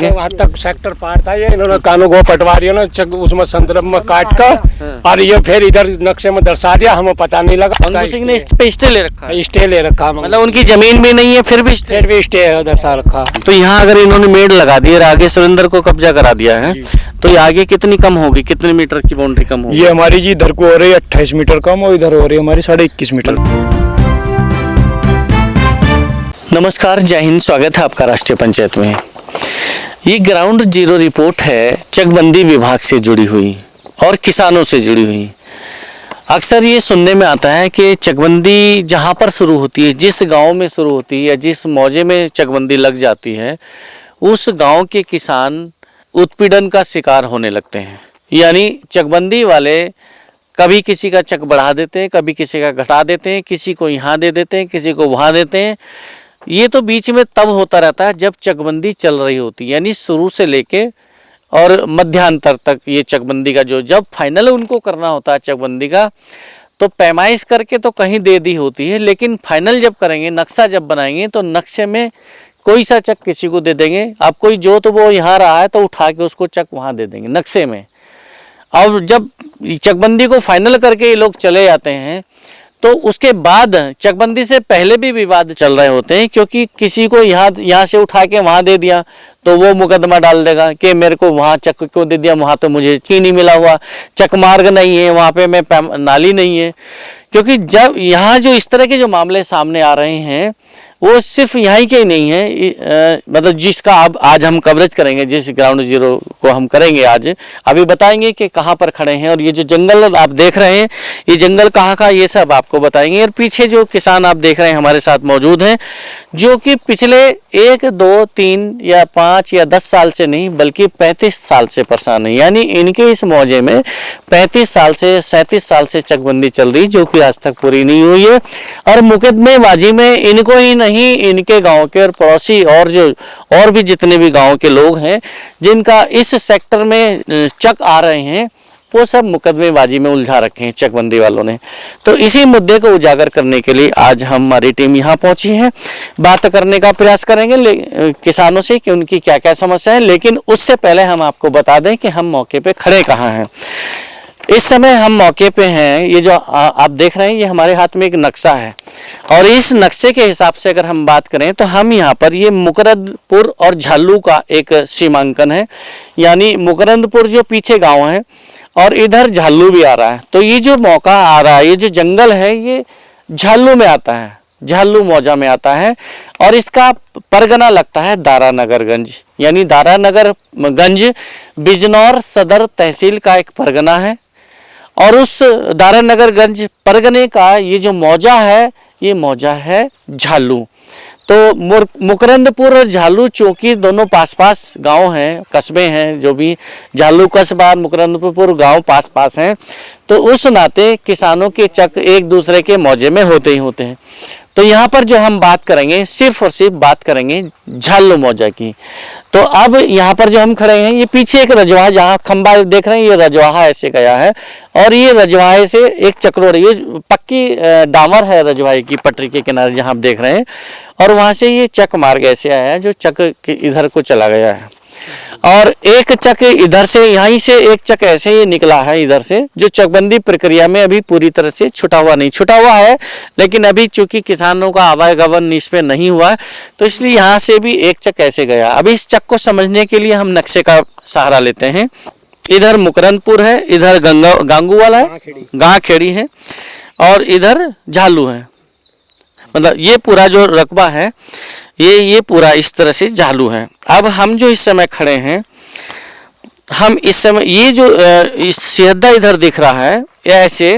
आगे वहाँ तक सेक्टर पार था, ये इन्होंने कानून को पटवारियों ने उसमें संदर्भ में काट कर और ये फिर इधर नक्शे में दर्शा दिया, हमें पता नहीं लगा। अंगू सिंह ने इस पे स्टे ले रखा है, स्टे ले रखा, मतलब उनकी जमीन भी नहीं है फिर भी स्टे है दर्शा रखा। तो यहाँ अगर इन्होंने मेड़ लगा दी और आगे सुरेंद्र को कब्जा करा दिया है तो ये आगे कितनी कम होगी, कितने मीटर की बाउंड्री कम होगी? ये हमारी जी इधर को हो रही है 28 मीटर कम और इधर हो रही है हमारी 21.5 मीटर। नमस्कार, जय हिंद, स्वागत है आपका राष्ट्रीय पंचायत में। ये ग्राउंड जीरो रिपोर्ट है चकबंदी विभाग से जुड़ी हुई और किसानों से जुड़ी हुई। अक्सर ये सुनने में आता है कि चकबंदी जहाँ पर शुरू होती है, जिस गांव में शुरू होती है या जिस मौजे में चकबंदी लग जाती है, उस गांव के किसान उत्पीड़न का शिकार होने लगते हैं। यानी चकबंदी वाले कभी किसी का चक बढ़ा देते हैं, कभी किसी का घटा देते हैं, किसी को यहाँ दे देते हैं, किसी को वहाँ देते हैं। ये तो बीच में तब होता रहता है जब चकबंदी चल रही होती है, यानी शुरू से लेके और मध्यांतर तक ये चकबंदी का जब फाइनल उनको करना होता है चकबंदी का, तो पैमाइश करके तो कहीं दे दी होती है, लेकिन फाइनल जब करेंगे, नक्शा जब बनाएंगे तो नक्शे में कोई सा चक किसी को दे देंगे। अब कोई जो तो वो यहाँ रहा है तो उठा के उसको चक वहाँ दे देंगे नक्शे में। और जब चकबंदी को फाइनल करके ये लोग चले जाते हैं तो उसके बाद चकबंदी से पहले भी विवाद चल रहे होते हैं, क्योंकि किसी को यहाँ से उठा के वहाँ दे दिया तो वो मुकदमा डाल देगा कि मेरे को वहाँ चक क्यों दे दिया, वहाँ तो मुझे की नहीं मिला हुआ, चक मार्ग नहीं है वहाँ पे, मैं नाली नहीं है। क्योंकि जब यहाँ जो इस तरह के जो मामले सामने आ रहे हैं वो सिर्फ यहाँ के ही नहीं है, मतलब जिसका अब आज हम कवरेज करेंगे, जिस ग्राउंड जीरो को हम करेंगे आज, अभी बताएंगे कि कहाँ पर खड़े हैं और ये जो जंगल आप देख रहे हैं ये जंगल कहाँ का, ये सब आपको बताएंगे। और पीछे जो किसान आप देख रहे हैं हमारे साथ मौजूद हैं, जो कि पिछले 1, 2, 3 या 5 या 10 साल से नहीं बल्कि 35 साल से परेशान है। यानी इनके इस मौजे में 35 साल से 37 साल से चकबंदी चल रही, जो कि आज तक पूरी नहीं हुई है। और मुकदमेबाजी में इनको ही नहीं, इनके गांव के और पड़ोसी और भी जितने भी गांव के लोग हैं जिनका इस सेक्टर में चक आ रहे हैं, वो सब मुकदमेबाजी में उलझा रखे हैं चकबंदी वालों ने। तो इसी मुद्दे को उजागर करने के लिए आज हमारी टीम यहाँ पहुंची है। बात करने का प्रयास करेंगे किसानों से कि उनकी क्या क्या समस्या है, लेकिन उससे पहले हम आपको बता दें कि हम मौके पे खड़े कहाँ हैं। इस समय हम मौके पे हैं, ये जो आप देख रहे हैं ये हमारे हाथ में एक नक्शा है और इस नक्शे के हिसाब से अगर हम बात करें तो हम यहाँ पर ये मुकरंदपुर और झालू का एक सीमांकन है। यानी मुकरंदपुर जो पीछे गांव है और इधर झालू भी आ रहा है, तो ये जो मौका आ रहा है, ये जो जंगल है ये झालू में आता है, झालू मौजा में आता है और इसका परगना लगता है दारानगरगंज। यानी दारानगरगंज बिजनौर सदर तहसील का एक परगना है और उस दारानगरगंज परगने का ये जो मौजा है ये मौजा है झालू। तो मुकरंदपुर और झालू चौकी दोनों पास पास गांव हैं, कस्बे हैं, जो भी झालू कस्बा मुकरंदपुर गांव पास पास हैं। तो उस नाते किसानों के चक एक दूसरे के मौजे में होते ही होते हैं। तो यहाँ पर जो हम बात करेंगे सिर्फ और सिर्फ बात करेंगे झालू मौजा की। तो अब यहाँ पर जो हम खड़े हैं ये पीछे एक रजवाहा, जहाँ खंबा देख रहे हैं ये रजवाहा ऐसे गया है और ये रजवाहे से एक चक्रोड़ी, ये पक्की डामर है रजवाहे की पटरी के किनारे जहाँ आप देख रहे हैं, और वहाँ से ये चक मार्ग ऐसे आया है जो चक इधर को चला गया है। और एक चक इधर से, यहीं से एक चक ऐसे ही निकला है इधर से, जो चकबंदी प्रक्रिया में अभी पूरी तरह से छुटा हुआ है, लेकिन अभी चूंकि किसानों का आवागमन इस पे नहीं हुआ तो इसलिए यहाँ से भी एक चक ऐसे गया। अभी इस चक को समझने के लिए हम नक्शे का सहारा लेते हैं। इधर मुकरंदपुर है, इधर गांगूवाला है, गांखेड़ी है और इधर झालू है। मतलब ये पूरा जो रकबा है ये पूरा इस तरह से झालू है। अब हम जो इस समय खड़े हैं, हम इस समय ये जो इस सिहद्दा इधर दिख रहा है या ऐसे,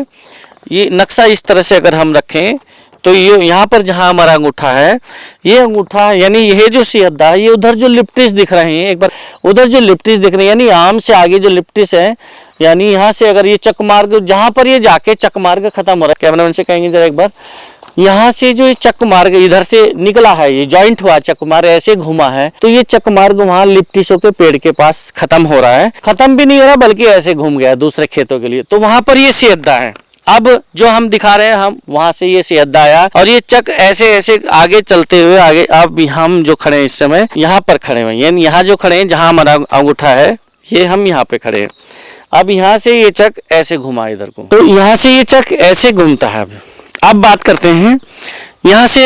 ये नक्शा इस तरह से अगर हम रखें तो ये यहाँ पर जहाँ हमारा अंगूठा है, ये अंगूठा यानी ये जो सिहद्दा है, ये उधर जो लिप्टिस दिख रहे हैं, एक बार उधर जो लिप्टिस दिख रहे हैं, यानी आम से आगे जो लिप्टिस है, यानी यहाँ से अगर ये चकमार्ग जहाँ पर ये जाके चकमार्ग खत्म हो रहा है, कैमरामैन से कहेंगे जरा एक बार, यहाँ से जो चक मार्ग इधर से निकला है, ये जॉइंट हुआ चक मार्ग ऐसे घुमा है, तो ये चक मार्ग वहाँ लिप्टिसों के पेड़ के पास खत्म हो रहा है, खत्म भी नहीं हो रहा बल्कि ऐसे घूम गया दूसरे खेतों के लिए। तो वहां पर ये सिहद्दा है अब जो हम दिखा रहे हैं, हम वहां से ये सिहद्दा आया और ये चक ऐसे ऐसे आगे चलते हुए आगे, अब हम जो खड़े हैं इस समय यहाँ पर खड़े हैं, यानी यहाँ जो खड़े हैं जहाँ हमारा अंगूठा है, ये हम यहाँ पे खड़े हैं। अब यहाँ से ये चक ऐसे घुमा इधर को, तो यहाँ से ये चक ऐसे घूमता है। अब बात करते हैं यहाँ से,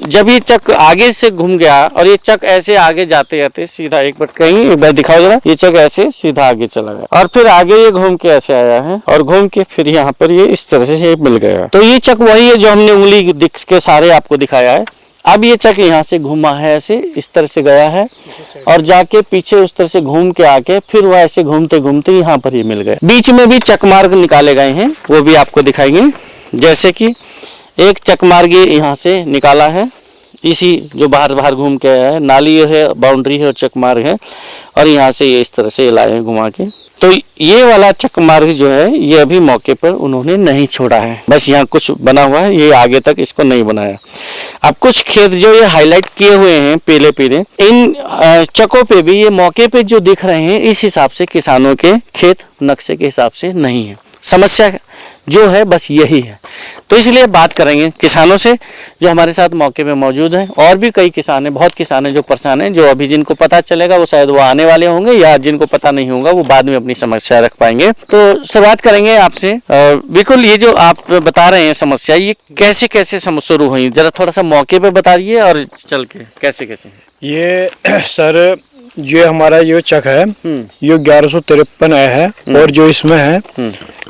जब ये चक आगे से घूम गया और ये चक ऐसे आगे जाते जाते सीधा, एक बार कहीं एक बार दिखाओ जरा, ये चक ऐसे सीधा आगे चला गया और फिर आगे ये घूम के ऐसे आया है और घूम के फिर यहाँ पर ये इस तरह से ये मिल गया। तो ये चक वही है जो हमने उंगली दिख के सारे आपको दिखाया है। अब ये चक यहाँ से घुमा है, ऐसे इस तरह से गया है और जाके पीछे उस तरह से घूम के आके फिर वो ऐसे घूमते घूमते यहाँ पर ये मिल गए। बीच में भी चक मार्ग निकाले गए हैं, वो भी आपको दिखाएंगे। जैसे कि एक चक मार्ग यहाँ से निकाला है, इसी जो बाहर बाहर घूम के आया है, नाली है, बाउंड्री है और चक मार्ग है, और यहाँ से ये इस तरह से लाए हैं घुमा के। तो ये वाला चक मार्ग जो है ये अभी मौके पर उन्होंने नहीं छोड़ा है, बस यहाँ कुछ बना हुआ है, ये आगे तक इसको नहीं बनाया। अब कुछ खेत जो ये हाईलाइट किए हुए हैं पीले पीले, इन चकों पे भी ये मौके पे जो दिख रहे हैं इस हिसाब से किसानों के खेत नक्शे के हिसाब से नहीं है। समस्या जो है बस यही है। तो इसलिए बात करेंगे किसानों से जो हमारे साथ मौके पे मौजूद हैं, और भी कई किसान हैं, बहुत किसान हैं जो परेशान हैं, जो अभी जिनको पता चलेगा वो शायद वो आने वाले होंगे, या जिनको पता नहीं होगा वो बाद में अपनी समस्या रख पाएंगे। तो शुरुआत करेंगे आपसे। बिल्कुल, ये जो आप बता रहे हैं समस्या, ये कैसे कैसे शुरू हुई, जरा थोड़ा सा मौके पे बताइए और चल के कैसे कैसे। ये सर ये हमारा ये चक है, ये 1153 है और जो इसमें है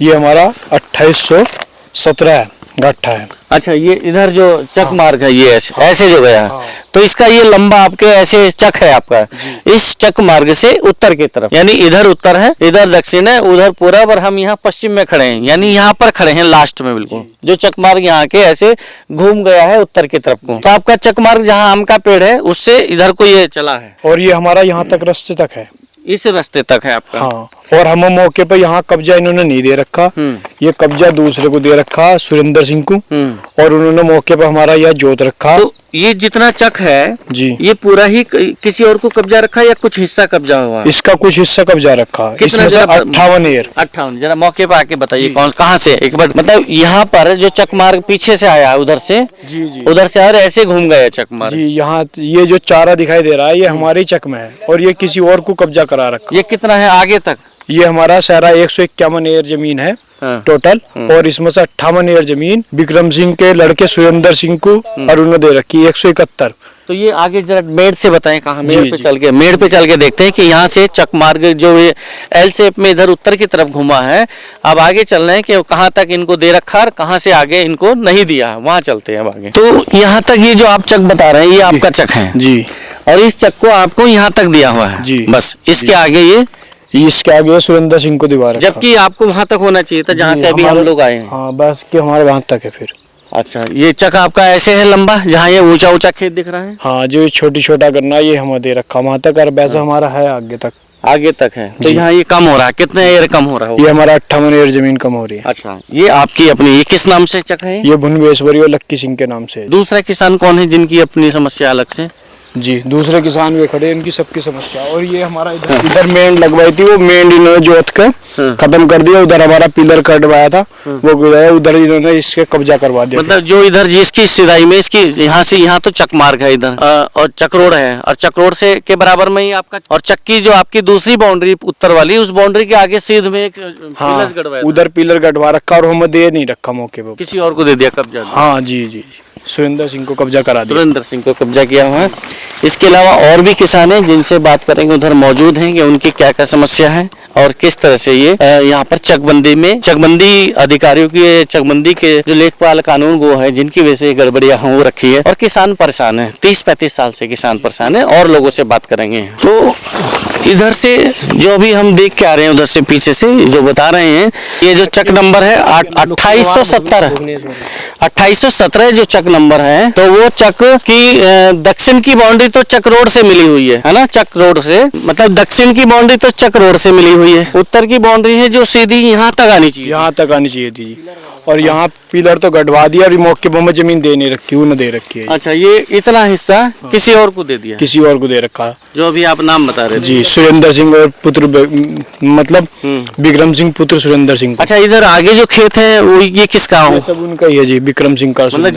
ये हमारा 2817 गट्ठा है। अच्छा, ये इधर जो चक मार्ग है ये ऐसे जो गया है, तो इसका ये लंबा आपके ऐसे चक है आपका, इस चक मार्ग से उत्तर की तरफ, यानी इधर उत्तर है, इधर दक्षिण है, उधर पूरब, और हम यहाँ पश्चिम में खड़े हैं, यानी यहाँ पर खड़े हैं लास्ट में बिल्कुल। जो चक मार्ग यहाँ के ऐसे घूम गया है उत्तर की तरफ को, तो आपका चक मार्ग जहाँ आम का पेड़ है उससे इधर को ये चला है, और ये हमारा यहाँ तक रास्ते तक है, इस रास्ते तक है आपका। हाँ, और हम मौके पर यहाँ कब्जा इन्होंने नहीं दे रखा, ये कब्जा दूसरे को दे रखा, सुरेंद्र सिंह को, और उन्होंने मौके पर हमारा यह जोत रखा। तो ये जितना चक है जी, ये पूरा ही किसी और को कब्जा रखा या कुछ हिस्सा कब्जा हुआ? इसका कुछ हिस्सा कब्जा रखा, इसमें से 58 एयर। 58, जरा मौके पर आके बताइए कौन कहाँ से, एक बार मतलब यहाँ पर जो चक मार्ग पीछे से आया उधर से, जी जी, उधर से और ऐसे घूम गया चक मार्ग जी। यहाँ ये जो चारा दिखाई दे रहा है ये हमारे चक में है और ये किसी और को कब्जा करा रखा। ये कितना है आगे तक? ये हमारा सारा 151 एयर जमीन है टोटल, और इसमें से 58 एयर जमीन विक्रम सिंह के लड़के सुरेंद्र सिंह को और उन्होंने दे रखी 171। तो ये आगे जरा मेड़ से बताएं कहाँ, मेड़ पे चल के देखते हैं कि यहाँ से चक मार्ग जो ये एल शेप में इधर उत्तर की तरफ घुमा है, अब आगे चल रहे हैं कि कहाँ तक इनको दे रखा और कहाँ से आगे इनको नहीं दिया, वहाँ चलते हैं आगे। तो यहाँ तक ये जो आप चक बता रहे हैं ये आपका चक है जी, और इस चक को आपको यहाँ तक दिया हुआ है जी, बस इसके आगे इसके आगे सुरेंद्र सिंह को दीवार, जबकि आपको वहाँ तक होना चाहिए था जहाँ से अभी हम लोग आए हैं। हाँ, बस कि हमारे वहाँ तक है फिर। अच्छा, ये चक आपका ऐसे है लंबा, जहाँ ये ऊंचा ऊंचा खेत दिख रहा है? हाँ, जो छोटी छोटा करना ये हमें दे रखा वहाँ तक, और वैसा हमारा है आगे तक है। तो यहाँ ये कम हो रहा है, कितने एयर कम हो रहा है? ये हमारा 58 एयर जमीन कम हो रही है। अच्छा, ये आपकी अपनी, ये किस नाम से चक है? ये भुवनेश्वरी और लक्की सिंह के नाम से। दूसरा किसान कौन है जिनकी अपनी समस्या अलग से? जी, दूसरे किसान भी खड़े, इनकी सबकी समस्या। और ये हमारा इधर मेंढ लगवाई थी, वो मेंढ इन्होंने जोत कर खत्म कर दिया। उधर हमारा पिलर कटवाया था, वो उधर इन्होंने इसके कब्जा करवा दिया। मतलब जो इधर जिसकी सिराई में इसकी यहाँ से यहाँ तो चक मार्ग है इधर, और चक रोड है, और चक रोड से के बराबर में ही आपका, और चक की जो आपकी दूसरी बाउंड्री उत्तर वाली, उस बाउंड्री के आगे सीध में एक पिलर गड़वाया, उधर पिलर गड़वा रखा और हमें दे नहीं रखा मौके पे, किसी और को दे दिया कब्जा। हाँ जी जी, सुरेंद्र सिंह को कब्जा करा दिया, सुरेंद्र सिंह को कब्जा किया हुआ है। इसके अलावा और भी किसान हैं जिनसे बात करेंगे, उधर मौजूद हैं कि उनकी क्या क्या समस्या है और किस तरह से ये यहाँ पर चकबंदी में, चकबंदी अधिकारियों की, चकबंदी के जो लेखपाल कानून वो है जिनकी वजह से गड़बड़ियां हो रखी है, और किसान परेशान है, 30-35 साल से किसान परेशान है, और लोगों से बात करेंगे। तो इधर से जो अभी हम देख के आ रहे हैं, उधर से पीछे से जो बता रहे हैं, ये जो चक नंबर है 2817 जो चक नंबर है, तो वो चक की दक्षिण की बाउंड्री तो चक रोड से मिली हुई है ना, चक रोड से, मतलब दक्षिण की बाउंड्री तो चक रोड से मिली हुई है, उत्तर की बाउंड्री है जो सीधी यहाँ तक आनी चाहिए, यहाँ तक आनी चाहिए थी। और यहाँ पिलर तो गड़वा दिया और मौके पर हमें जमीन दे नहीं रखी, वो न दे रखी है। अच्छा, ये इतना हिस्सा किसी और को दे दिया, किसी और को दे रखा है। जो अभी आप नाम बता रहे थे। जी, सुरेंद्र सिंह और पुत्र मतलब विक्रम सिंह पुत्र सुरेंद्र सिंह। अच्छा, इधर आगे जो खेत है वो ये किसका हो? ये सब उनका ही है जी, विक्रम सिंह का। मतलब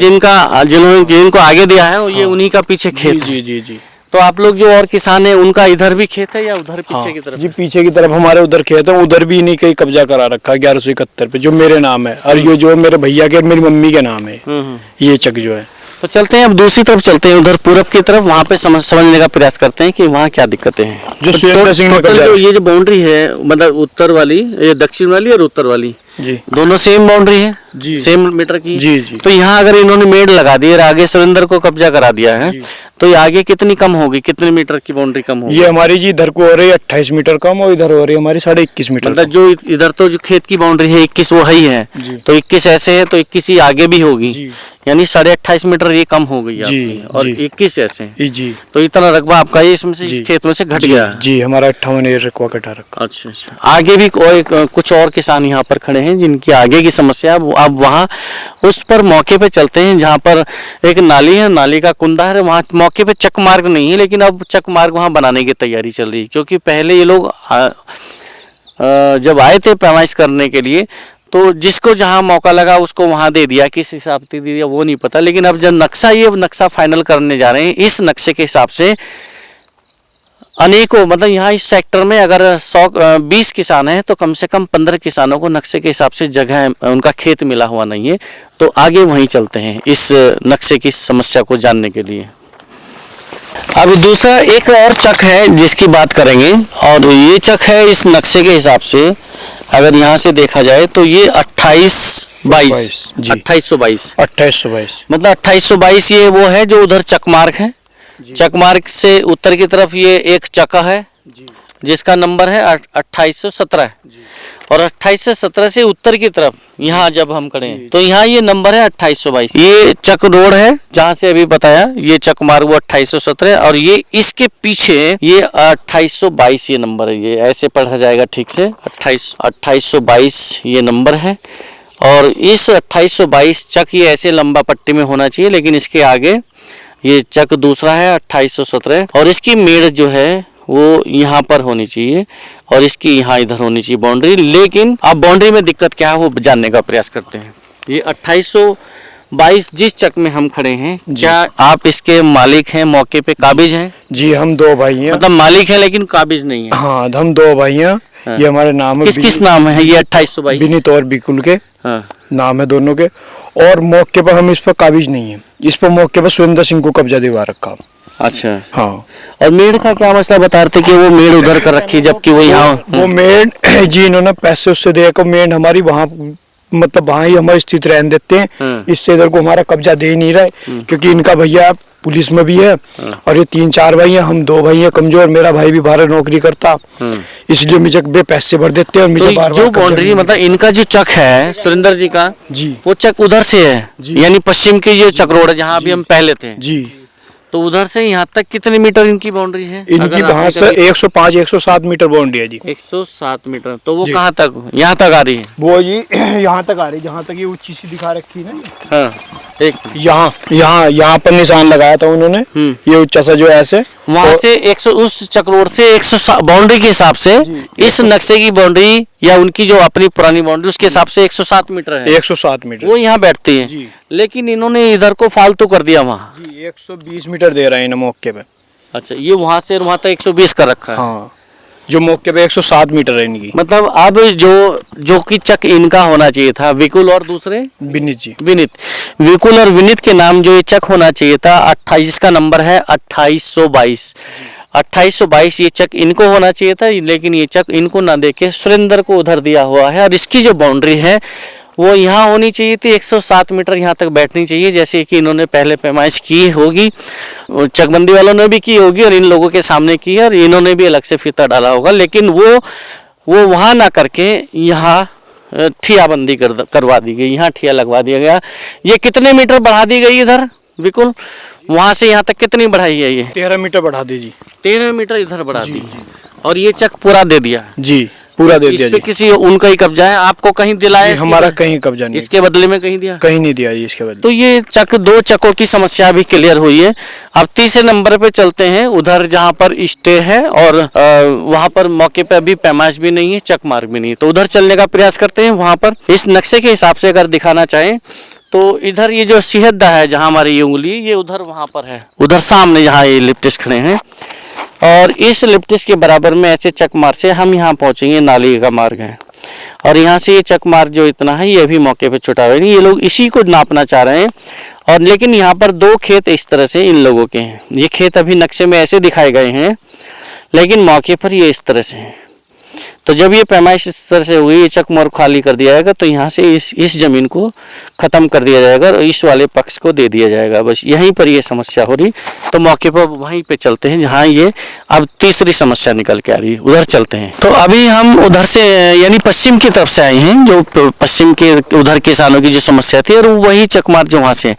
जिनको आगे दिया है ये उन्हीं का पीछे खेत है। जी जी जी। तो आप लोग जो और किसान है उनका इधर भी खेत है या उधर पीछे की तरफ? जी, पीछे की तरफ हमारे उधर खेत है, उधर भी इन्हीं का ही कब्जा करा रखा है 1171 पे, जो मेरे नाम है, और ये जो मेरे भैया के मेरी मम्मी के नाम है ये चक जो है। तो चलते हैं अब दूसरी तरफ, चलते हैं उधर पूरब की तरफ, वहाँ पे समझने का प्रयास करते हैं कि वहाँ क्या दिक्कतें हैं। जो सुरेंद्र सिंह ने कब्जा, जो ये जो बाउंड्री है, मतलब उत्तर वाली, ये दक्षिण वाली और उत्तर वाली जी दोनों सेम बाउंड्री है जी, सेम मीटर की। जी जी। तो यहाँ अगर इन्होंने मेड लगा दी और आगे सुरेंद्र को कब्जा करा दिया है तो ये आगे कितनी कम होगी, कितने मीटर की बाउंड्री कम होगी? ये हमारी जी इधर को हो रही है 28 मीटर कम, और इधर हो रही है हमारी 21.5 मीटर। मतलब जो इधर तो जो खेत की बाउंड्री है 21 वो ही है, तो 21 ऐसे है तो 21 ही आगे भी होगी, यानी 28.5 मीटर ये कम हो गई आपकी, और 21 ऐसे जी। तो इतना रकबा आपका ये इसमें से इस खेत में से घट गया है। जी, हमारा 58 रकबा घटा रखा। अच्छा अच्छा। आगे भी कुछ और किसान यहाँ पर खड़े हैं जिनकी आगे की समस्या, अब वहाँ उस पर मौके पे चलते हैं जहाँ पर एक नाली है, नाली का कुंदा है, वहाँ मौके पे चक मार्ग नहीं है, लेकिन अब चक मार्ग वहाँ बनाने की तैयारी चल रही है, क्योंकि पहले ये लोग जब आए थे पैमाइश करने के लिए तो जिसको जहाँ मौका लगा उसको वहाँ दे दिया, किस हिसाब से दे दिया वो नहीं पता, लेकिन अब जब ये नक्शा फाइनल करने जा रहे हैं, इस नक्शे के हिसाब से अनेकों, मतलब यहाँ इस सेक्टर में अगर 120 किसान हैं तो कम से कम 15 किसानों को नक्शे के हिसाब से जगह, उनका खेत मिला हुआ नहीं है। तो आगे वहीं चलते हैं इस नक्शे की समस्या को जानने के लिए। अब दूसरा एक और चक है जिसकी बात करेंगे, और ये चक है इस नक्शे के हिसाब से अगर यहाँ से देखा जाए तो ये 2822 मतलब 2822 ये वो है जो उधर चक मार्ग है। चक मार्ग से उत्तर की तरफ ये एक चक्का है जिसका नंबर है 2817, और 2817 से उत्तर की तरफ यहाँ जब हम खड़े हैं तो यहाँ ये नंबर है 2822। ये चक रोड है जहाँ से अभी बताया, ये चक मार्ग वो 2817, और ये इसके पीछे ये 2822 ये नंबर है, ये ऐसे पढ़ा जाएगा ठीक से 2822 ये नंबर है। और इस 2822 चक ये ऐसे लंबा पट्टी में होना चाहिए, लेकिन इसके आगे ये चक दूसरा है 2817, और इसकी मेड़ जो है वो यहाँ पर होनी चाहिए और इसकी यहाँ इधर होनी चाहिए बाउंड्री। लेकिन अब बाउंड्री में दिक्कत क्या है वो जानने का प्रयास करते हैं। ये 2822 जिस चक में हम खड़े हैं, क्या आप इसके मालिक हैं, मौके पे काबिज हैं? जी, हम 2 भाई हैं। मतलब मालिक हैं लेकिन काबिज नहीं है? हाँ, हम 2 भाई हैं। हाँ। ये हमारे नाम है। किस नाम है ये 2822? विनीत और बिकुल के नाम है दोनों के, और मौके पर हम इस पर काबिज नहीं है, इस पर मौके पर सुरेंद्र सिंह को कब्जा दिवा रखा। अच्छा हाँ। और मेड़ का क्या मसला बता रहे थे कि वो मेड़ उधर कर रखी जबकि वो यहाँ? वो मेड़ जी इन्होंने पैसे उससे देकर मेड़ हमारी वहाँ, मतलब वहाँ ही हमारी स्थित रहने देते हैं, इससे इधर को हमारा कब्जा दे नहीं रहा है, क्योंकि इनका भैया पुलिस में भी है और ये 3-4 भाई हैं, हम 2 भाई हैं कमजोर, मेरा भाई भी बाहर नौकरी करता, इसलिए मुझे पैसे भर देते हैं और मुझे बार-बार जो बाउंड्री, मतलब इनका जो चक है सुरेंद्र जी का जी, वो चक उधर से है, यानी पश्चिम की जो चक रोड है जहाँ अभी हम पहले थे जी, तो उधर से यहाँ तक कितने मीटर इनकी बाउंड्री है? इनकी वहाँ से 105-107 मीटर बाउंड्री है जी। 107 मीटर। तो वो कहाँ तक, यहाँ तक आ रही है? वो जी यहाँ तक आ रही है, जहाँ तक ये ऊंची सी दिखा रखी है ना। हाँ, एक यहाँ पर निशान लगाया था उन्होंने, ये ऊंचा सा जो ऐसे वहाँ से 100 उस चक रोड से 100 बाउंड्री के हिसाब से इस नक्शे की बाउंड्री या उनकी जो अपनी पुरानी बाउंड्री उसके हिसाब से 107 मीटर है। 107 मीटर वो यहाँ बैठती है, लेकिन इन्होंने इधर को फालतू कर दिया वहाँ। 120 मीटर दे रहे हैं इन्हें मौके पे। अच्छा, ये वहाँ से वहाँ तक 120 कर रखा है। हाँ, जो मौके पे 107 मीटर है इनकी। मतलब अब जो कि चक इनका होना चाहिए था, विकुल और दूसरे विनीत जी, विकुल और विनीत के नाम जो ये चक होना चाहिए था 28 का नंबर है 2822 ये चक इनको होना चाहिए था, लेकिन ये चक इनको ना देके सुरेंद्र को उधर दिया हुआ है। और इसकी जो बाउंड्री है वो यहाँ होनी चाहिए थी, 107 मीटर यहाँ तक बैठनी चाहिए, जैसे कि इन्होंने पहले पैमाइश की होगी, चकबंदी वालों ने भी की होगी और इन लोगों के सामने की है, और इन्होंने भी अलग से फीता डाला होगा, लेकिन वो वहाँ ना करके यहाँ ठियाबंदी करवा दी गई, यहाँ ठिया लगवा दिया गया। ये कितने मीटर बढ़ा दी गई इधर विकुल, वहाँ से यहाँ तक कितनी बढ़ाई है? ये 13 मीटर बढ़ा दी जी। 13 मीटर इधर बढ़ा दी, और ये चक पूरा दे दिया जी। पूरा दे इस दिया पे जी। किसी उनका ही कब्जा है, आपको कहीं दिलाया? ये इसके हमारा बदले- कहीं कब्जा नहीं, इसके बदले में कहीं दिया? कहीं नहीं दिया जी इसके बदले। तो ये दो चकों की समस्या भी क्लियर हुई है। अब तीसरे नंबर पे चलते हैं, उधर जहाँ पर स्टे है और वहाँ पर मौके पे अभी पैमाइश भी नहीं है, चक मार्ग भी नहीं है, तो उधर चलने का प्रयास करते हैं। वहाँ पर इस नक्शे के हिसाब से अगर दिखाना चाहें तो इधर ये जो सिहद्दा है जहाँ हमारी ये उंगली, ये उधर वहाँ पर है, उधर सामने जहाँ ये लिप्टिस खड़े हैं, और इस लिप्टिस के बराबर में ऐसे चक मार्ग से हम यहाँ पहुँचेंगे। नाली का मार्ग है और यहाँ से ये चक मार्ग जो इतना है ये भी मौके पे छुटा हुआ है। ये लोग इसी को नापना चाह रहे हैं, और लेकिन यहाँ पर दो खेत इस तरह से इन लोगों के हैं। ये खेत अभी नक्शे में ऐसे दिखाए गए हैं, लेकिन मौके पर ये इस तरह से हैं। तो जब ये पैमाइश इस तरह से हुई, ये चक मार्ग खाली कर दिया जाएगा, तो यहाँ से इस जमीन को ख़त्म कर दिया जाएगा और इस वाले पक्ष को दे दिया जाएगा। बस यहीं पर ये समस्या हो रही। तो मौके पर वहीं पे चलते हैं जहाँ ये अब तीसरी समस्या निकल के आ रही है, उधर चलते हैं। तो अभी हम उधर से यानी पश्चिम की तरफ से आए हैं, जो पश्चिम के उधर किसानों की जो समस्या थी, और वही चकमार्ग जो वहाँ से,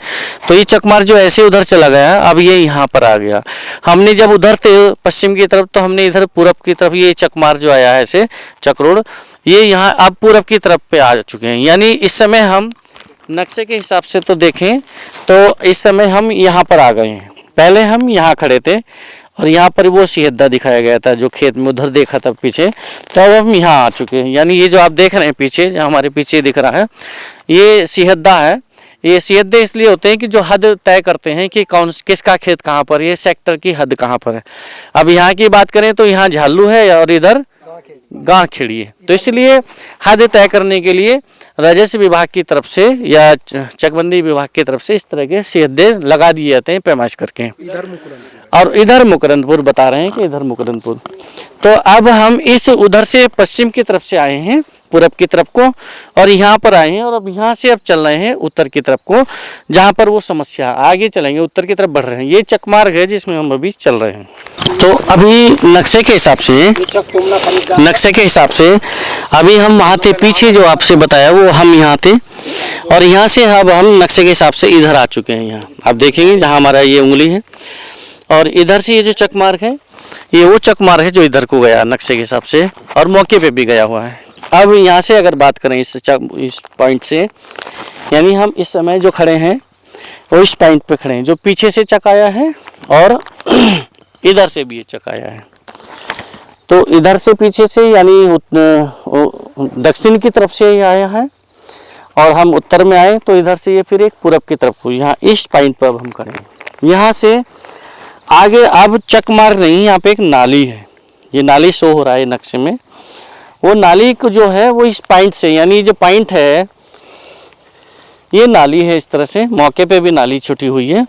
तो ये चकमार्ग जो ऐसे उधर चला गया, अब ये यहाँ पर आ गया। हमने जब उधर थे पश्चिम की तरफ, तो हमने इधर पूरब की तरफ ये चकमार्ग जो आया है ऐसे चक रोड, ये यहाँ अब पूरब की तरफ पे आ चुके हैं। यानी इस समय हम नक्शे के हिसाब से तो देखें तो इस समय हम यहाँ पर आ गए हैं। पहले हम यहाँ खड़े थे और यहाँ पर वो सिहद्दा दिखाया गया था जो खेत में उधर देखा था पीछे, तो अब हम यहाँ आ चुके हैं। यानी ये जो आप देख रहे हैं पीछे, जो हमारे पीछे दिख रहा है, ये सिहद्दा है। ये सिहद्दे इसलिए होते हैं कि जो हद तय करते हैं कि कौन किसका खेत कहाँ पर, ये सेक्टर की हद कहाँ पर है। अब यहाँ की बात करें तो यहाँ झालू है और इधर गांव खेड़ी है, तो इसलिए हद तय करने के लिए राजस्व विभाग की तरफ से या चकबंदी विभाग की तरफ से इस तरह के सिहद्दे लगा दिए जाते हैं पैमाइश करके। और इधर मुकरंदपुर बता रहे हैं कि इधर मुकरंदपुर। तो अब हम इस उधर से पश्चिम की तरफ से आए हैं पूरब की तरफ को, और यहाँ पर आए हैं, और अब यहाँ से अब चल रहे हैं उत्तर की तरफ को, जहाँ पर वो समस्या। आगे चलेंगे, उत्तर की तरफ बढ़ रहे हैं। ये चकमार्ग है जिसमें हम अभी चल रहे हैं। तो अभी नक्शे के हिसाब से अभी हम वहाँ थे, पीछे जो आपसे बताया वो हम यहाँ थे, और यहाँ से अब हम नक्शे के हिसाब से इधर आ चुके हैं। यहाँ आप देखेंगे जहाँ हमारा ये उंगली है, और इधर से ये जो चकमार्ग है ये वो चकमार्ग है जो इधर को गया नक्शे के हिसाब से, और मौके पे भी गया हुआ है। अब यहाँ से अगर बात करें इस पॉइंट से, यानी हम इस समय जो खड़े हैं वो इस पॉइंट पे खड़े हैं, जो पीछे से चक आया है और इधर से भी ये चक आया है। तो इधर से पीछे से यानी दक्षिण की तरफ से ये आया है, और हम उत्तर में आए तो इधर से ये फिर एक पूरब की तरफ को, यहाँ इस पॉइंट पर अब हम खड़े हैं। यहाँ से आगे अब चक मार्ग नहीं, यहाँ पे एक नाली है, ये नाली शो हो रहा है नक्शे में। वो नाली को जो है वो इस पॉइंट से, यानी जो पॉइंट है ये नाली है, इस तरह से मौके पे भी नाली छुटी हुई है।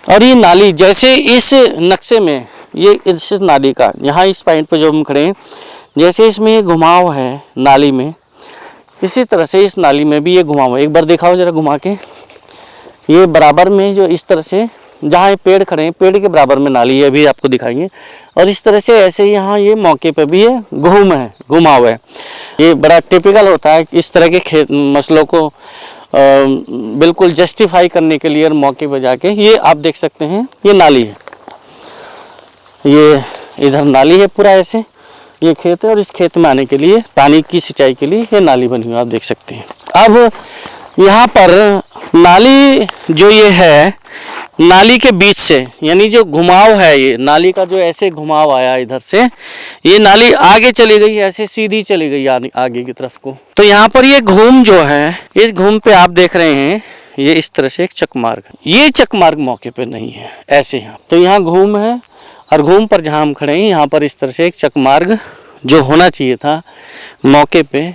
और ये नाली जैसे इस नक्शे में ये इस नाली का, यहाँ इस पॉइंट पे जो हम खड़े हैं, जैसे इसमें ये घुमाव है नाली में, इसी तरह से इस नाली में भी ये घुमाव है। एक बार दिखाओ जरा घुमा के, ये बराबर में जो इस तरह से जहाँ पेड़ खड़े हैं, पेड़ के बराबर में नाली है, अभी आपको दिखाएंगे। और इस तरह से ऐसे यहाँ ये मौके पे भी ये घुमाव है। ये बड़ा टिपिकल होता है इस तरह के मसलों को बिल्कुल जस्टिफाई करने के लिए, और मौके पे जाके ये आप देख सकते हैं ये नाली है, ये इधर नाली है पूरा ऐसे, ये खेत है, और इस खेत में आने के लिए पानी की सिंचाई के लिए ये नाली बनी हुई आप देख सकते हैं। अब यहाँ पर नाली जो ये है, नाली के बीच से यानी जो घुमाव है, ये नाली का जो ऐसे घुमाव आया इधर से, ये नाली आगे चली गई, ऐसे सीधी चली गई आगे की तरफ को। तो यहाँ पर ये घूम जो है, इस घूम पे आप देख रहे हैं ये इस तरह से एक चकमार्ग, ये चकमार्ग मौके पे नहीं है ऐसे यहाँ। तो यहाँ घूम है, और घूम पर जहाँ हम खड़े हैं यहाँ पर इस तरह से एक चकमार्ग जो होना चाहिए था मौके पे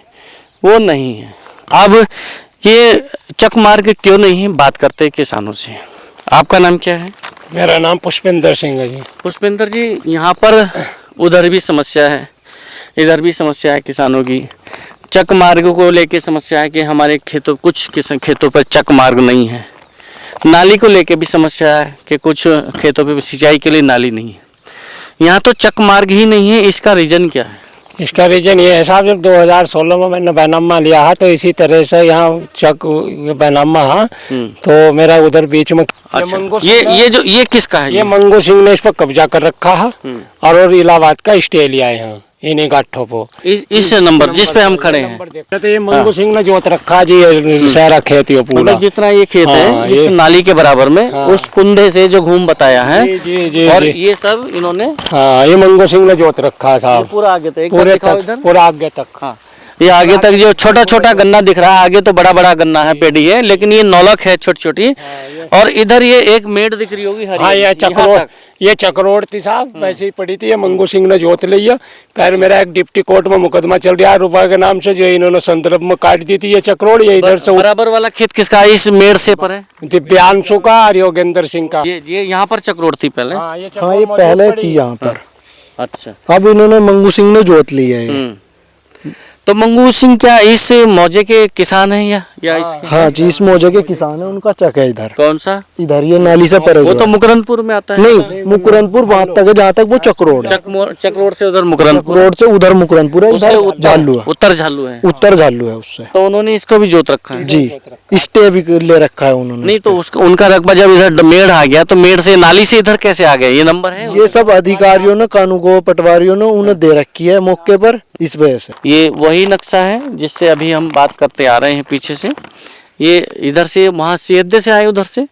वो नहीं है। अब ये चकमार्ग क्यों नहीं है, बात करते हैं किसानों से। आपका नाम क्या है? मेरा नाम पुष्पेंद्र सिंह है जी। पुष्पेंद्र जी, यहाँ पर उधर भी समस्या है, इधर भी समस्या है किसानों की। चक मार्ग को लेके समस्या है कि हमारे कुछ खेतों पर चक मार्ग नहीं है। नाली को लेके भी समस्या है कि कुछ खेतों पे सिंचाई के लिए नाली नहीं है। यहाँ तो चक मार्ग ही नहीं है, इसका रीज़न क्या है? इसका रीजन ये है साहब, जब 2016 में मैंने बैनामा लिया है तो इसी तरह से यहाँ चक बैनामा है, तो मेरा उधर बीच में अच्छा, ये किसका है? ये मंगू सिंह ने इस पर कब्जा कर रखा है, और इलाहाबाद का स्टे लिया है यहाँ। इन्हीं गाठों को। इस नंबर जिस पे हम खड़े हैं, तो ये मंगू सिंह ने जोत रखा जी, ये सारा खेत ये पूरा। मतलब जितना ये खेत है हाँ, इस ये- नाली के बराबर में, उस कुंदे से जो घूम बताया है, जी जी जी और जी। ये सब इन्होंने हाँ, ये मंगू सिंह ने जोत रखा है साहब, पूरा आगे तक, एक बार पूरे दिखाओ तक, इधर। पूरा आगे तक। हाँ, ये आगे तक जो छोटा छोटा गन्ना दिख रहा है, आगे तो बड़ा बड़ा गन्ना है, पेड़ी है, लेकिन ये नौलख है छोटी छोटी। और इधर ये एक मेड़ दिख रही होगी हरी, हाँ, ये यहाँ चक्रोड़, तक। ये चक्रोड़ थी साहब, वैसे ही पड़ी थी। ये मंगू सिंह ने जोत ली है। फिर मेरा एक डिप्टी कोर्ट में मुकदमा चल रहा है रुपए के नाम से, जो इन्होंने संदर्भ में काट दी थी ये चक्रोड़। ये इधर से बराबर वाला खेत किसका है? इस मेड़ से पर है दिव्यांशु का और योगेंद्र सिंह का। ये यहाँ पर चक्रोड़ थी पहले। हाँ, ये हाँ, चक्रोड़ ये मौजूद पहले पड़ी थी है। यहाँ पर, अच्छा। अब इन्होंने मंगू सिंह ने जोत ली है ये। तो मंगू सिंह क्या इस मौजे के किसान हैं या इसके? हाँ जी, इस मौजे के किसान है, उनका चक है इधर, कौन सा? इधर ये नाली से परे वो जो तो है। मुकरनपुर में आता है। नहीं, मुकरनपुर वहां तक है जहाँ तक वो चक्रोड़ है। चक्रोड़ से उधर मुकरनपुर, रोड से उधर मुकरनपुर है, उससे इधर झालू है, उत्तर झालू है। उत्तर झालू है उससे। तो उन्होंने इसको भी जोत रखा है। जी, स्टे भी ले रखा है उन्होंने। नहीं तो उसका उनका रकबा जब इधर मेड़ आ गया तो मेड़ से नाली से इधर कैसे आ गए? ये नंबर है? ये सब अधिकारियों ने, कानूनगो पटवारियों ने उन्हें दे रखी है मौके पर, इस वजह से। ये वही नक्शा है जिससे अभी हम बात करते आ रहे हैं पीछे से। ये इधर से वहाँ सीधे से आए उधर से,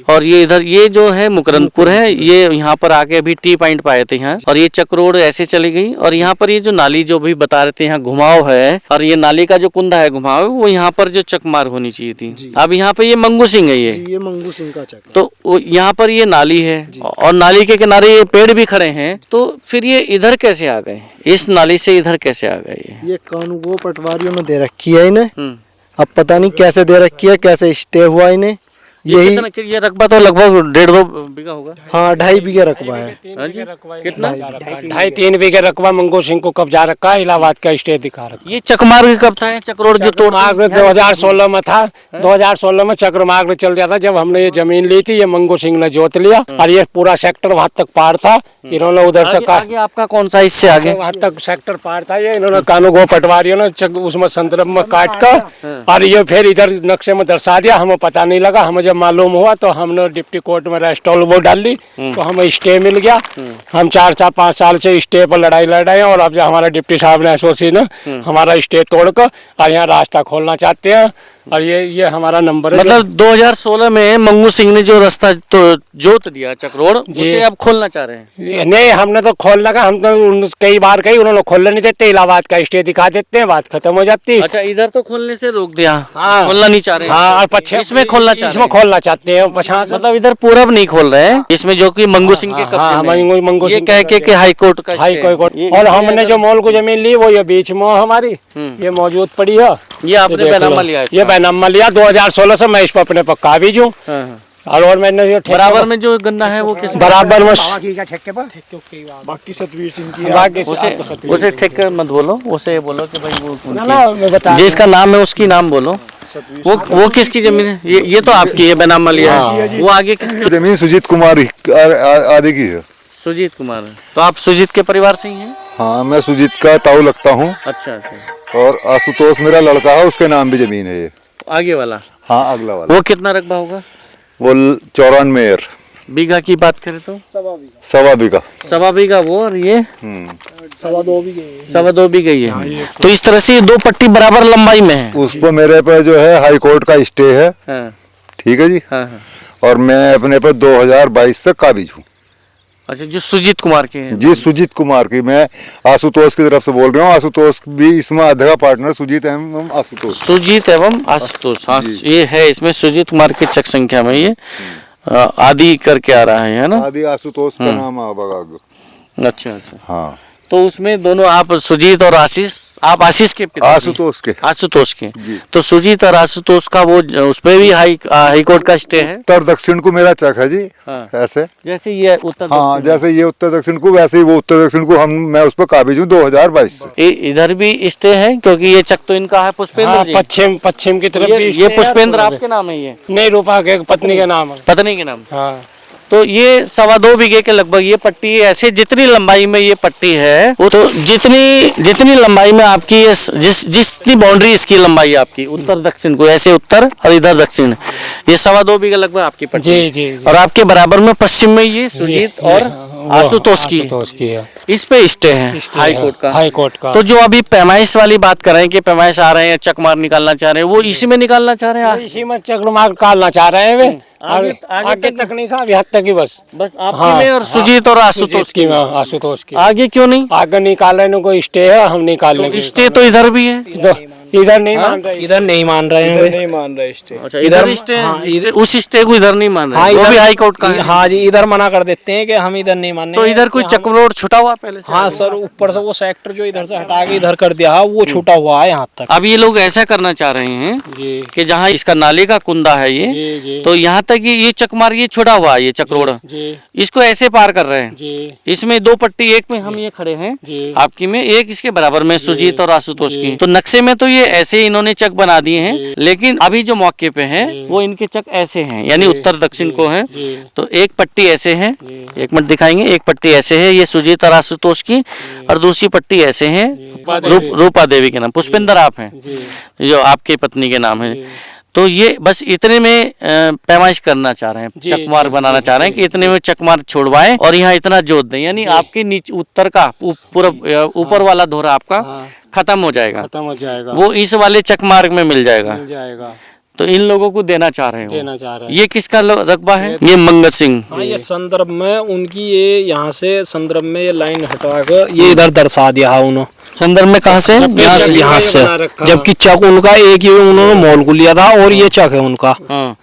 और ये इधर ये जो है मुकरनपुर है, ये यहाँ पर आके अभी टी पॉइंट पाए थे यहाँ, और ये चक्रोड़ ऐसे चली गई, और यहाँ पर ये जो नाली जो भी बता रहे थे यहाँ घुमाव है, और ये नाली का जो कुंदा है घुमाव, वो यहाँ पर जो चकमार होनी चाहिए थी। अब यहाँ पे ये मंगू सिंह है ये मंगू सिंह का चक है। तो यहाँ पर ये नाली है, और नाली के किनारे ये पेड़ भी खड़े हैं, तो फिर ये इधर कैसे आ गए? इस नाली से इधर कैसे आ गए? ये कानूनगो पटवारियों ने दे रखी है इन्हें, हम्म। अब पता नहीं कैसे दे रखी है, कैसे स्टे हुआ इन्हें। यही ये रकबा तो लगभग 1.5-2 बीघा होगा। हाँ, 2.5 बीघे रकबा है। हाँ जी? कितना? 2.5-3 बीघे रकबा मंगू सिंह को कब्जा रखा है, इलाहाबाद का स्टे दिखा रखा। ये चकमार्ग कब था? ये चक्रोड़ जो तोड़ चक्रमार्ग 2016 में था, 2016 में चक्रमार्ग चल रहा था जब हमने ये जमीन ली थी। ये मंगू सिंह ने जोत लिया, और ये पूरा सेक्टर वहां तक पार था, इन्होंने उधर से आगे आपका कौन सा इससे आगे? वहां तक सेक्टर पार था, ये इन्होंने कानूनगो पटवारियों ने उसमें संदर्भ में काट कर, और ये फिर इधर नक्शे में दर्शा दिया। हमें पता नहीं लगा, हमें जब मालूम हुआ तो हमने डिप्टी कोर्ट में रेस्टॉल वो डाल ली, तो हमें स्टे मिल गया। हम 4-5 साल से स्टे पर लड़ाई लड़ रहे हैं, और अब जो हमारा डिप्टी साहब ने एसओसी ने हमारा स्टे तोड़कर और यहाँ रास्ता खोलना चाहते हैं, और ये हमारा नंबर है। मतलब 2016 में मंगू सिंह ने जो रास्ता तो जोत दिया चक्रोड़, उसे अब खोलना चाह रहे हैं। नहीं, हमने तो खोल लगा, हम तो कई बार कही, उन्होंने खोलने नहीं देते, इलाहाबाद का स्टे दिखा देते हैं, बात खत्म हो जाती है। अच्छा, इधर तो खोलने से रोक दिया। हाँ। खोलना नहीं चाह रहे हैं। हाँ, और पश्चिम इसमें खोलना चाह रहे इसमें हैं। खोलना चाहते हैं पछाड़ से। मतलब इधर पूरब नहीं खोल रहे हैं, इसमें जो कि मंगू सिंह के हाँ, कब्जे में है। मंगू ये सिंह कह के कि हाई कोर्ट का हाई स्टे है। कोर्ट। ये- और ये हमने अगर- जो मॉल को जमीन ली वो ये बीच में हमारी ये मौजूद पड़ी है। ये आपने देख लो। बैनामा लिया इसका? ये बैनामा लिया 2016 से, मैं इस पर अपने पक्का भी हूँ। हाँ, हाँ। और मैंने ये ठेके बराबर पर- में जो गन्ना है वो किस बराबर में बाकी सतवीर सिंह की बाकी से उसे आपको सतवीर उसे ठेक मत बोलो, उसे बोलो कि भाई वो ना ना, मैं बता जिसका नाम है उसकी नाम बोलो। वो किसकी जमीन है? ये तो आपकी है, बैनामा लिया है। वो आगे किसकी? जमीन सुजीत कुमार आदि की है। सुजीत कुमार है। तो आप सुजीत के परिवार से ही हैं? हाँ, मैं सुजीत का ताऊ लगता हूँ, अच्छा अच्छा। और आशुतोष मेरा लड़का है, उसके नाम भी जमीन है ये। आगे वाला? हाँ, अगला वाला वो कितना रकबा होगा? वो 94 बीघा की बात करें तो 1.25 बीघा। 1.25 बीघा वो, और ये हम्म। 2.25 बीघा ही है। तो इस तरह से ये 2 पट्टी बराबर लंबाई में है। उस पर मेरे पे जो है हाई कोर्ट का स्टे है। हाँ ठीक है जी। हाँ हाँ। और मैं अपने पे 2022 से काबिज हूँ। अच्छा, जो सुजीत कुमार के हैं? जी, सुजीत कुमार की। मैं आशुतोष की तरफ से बोल रहा हूँ। आशुतोष भी इसमें आधा पार्टनर, सुजीत एवं आशुतोष। सुजीत एवं आशुतोष। हाँ, ये है इसमें सुजीत कुमार की चक संख्या में ये आदि करके आ रहा है ना? आदि आशुतोष का नाम है। अच्छा अच्छा। हाँ, तो उसमें दोनों आप सुजीत और आशीष, आप आशीष के पिता? आशुतोष के। आशुतोष के। जी। तो सुजीत और आशुतोष का वो उस पे भी हाई कोर्ट का स्टे है? उत्तर दक्षिण को मेरा चक है जी। हाँ। ऐसे। जैसे ये उत्तर हाँ, दक्षिण। जैसे ये उत्तर दक्षिण को, वैसे ही वो उत्तर दक्षिण को मैं उस पर काबिज हूँ 2022 से। इधर भी स्टे है, क्योंकि ये चक तो इनका है पुष्पेंद्र हाँ, जी। पश्चिम की तरफ भी ये स्टे है। पुष्पेंद्र आपके नाम है? ये नहीं, रूपा के पत्नी के नाम है। पत्नी के नाम? हाँ। तो ये 2.25 बीघे के लगभग ये पट्टी ऐसे, जितनी लंबाई में ये पट्टी है वो, तो जितनी लंबाई में आपकी ये जितनी बाउंड्री इसकी लंबाई आपकी उत्तर दक्षिण को, ऐसे उत्तर और इधर दक्षिण, ये 2.25 बीघा लगभग आपकी पट्टी। जी जी जी। और आपके बराबर में पश्चिम में ये सुजीत और आशुतोष की है। इस पे स्टे है हाई कोर्ट का। हाई कोर्ट का। तो जो अभी पैमाइश वाली बात कर रहे हैं कि पैमाइश आ रहे हैं, चक मार निकालना चाह रहे हैं, वो इसी में निकालना चाह रहे हैं। इसी में चक्र मार काटना चाह रहे हैं वे। आगे तक नहीं साहब, यहाँ तक ही बस आपकी हाँ, में और सुजीत और आशुतोष की। आशुतोष की आगे क्यों नहीं? आगे निकालने को स्टे है, हम निकाल लेंगे। स्टे तो इधर भी है। इधर नहीं मान रहे, इधर नहीं मान रहे हैं, नहीं मान रहे स्टे। अच्छा इधर स्टे, इधर उस स्टे को इधर नहीं मान रहे, वो भी हाई कोर्ट का है। हाँ जी, इधर मना कर देते हैं कि हम इधर नहीं मानने। तो इधर कोई चक रोड छुटा हुआ पहले से? हाँ सर, ऊपर से वो सेक्टर जो इधर से हटा के इधर कर दिया, वो छूटा हुआ है यहाँ तक। अब ये लोग ऐसा करना चाह रहे हैं कि जहाँ इसका नाले का कुंदा है ये, तो यहाँ तक ये चकमार ये छुटा हुआ है, ये चक रोड, इसको ऐसे पार कर रहे हैं। इसमें दो पट्टी, एक में हम ये खड़े हैं आपकी में, एक इसके बराबर में सुजीत और आशुतोष की। तो नक्शे में तो ये ऐसे इन्होंने चक बना दिए हैं, लेकिन अभी जो मौके पे है वो इनके चक ऐसे हैं, यानी उत्तर दक्षिण को है। तो एक पट्टी ऐसे है, एक मिनट दिखाएंगे, एक पट्टी ऐसे है ये सुजीत और आशुतोष की, और दूसरी पट्टी ऐसे है रूपा देवी के नाम, पुष्पेंद्र आप हैं जो आपकी पत्नी के नाम है। तो ये बस इतने में पैमाइश करना चाह रहे हैं, चकमार बनाना चाह रहे हैं कि इतने में चकमार छोड़वाएं और यहाँ इतना जोत दें, यानी आपके नीचे उत्तर का पूरा ऊपर वाला धोरा आपका खत्म हो जाएगा, वो इस वाले चकमार्ग में मिल जाएगा। तो इन लोगों को देना चाह रहे हो। ये किसका रकबा है? ये मंगत सिंह। हाँ, ये संदर्भ में उनकी, ये यहाँ से संदर्भ में ये लाइन हटवा कर ये इधर दर्शा दिया है उन्होंने। संदर्भ में कहाँ से? यहाँ से, जबकि चक उनका एक ही उन्होंने मोल को लिया था और ये चक है उनका।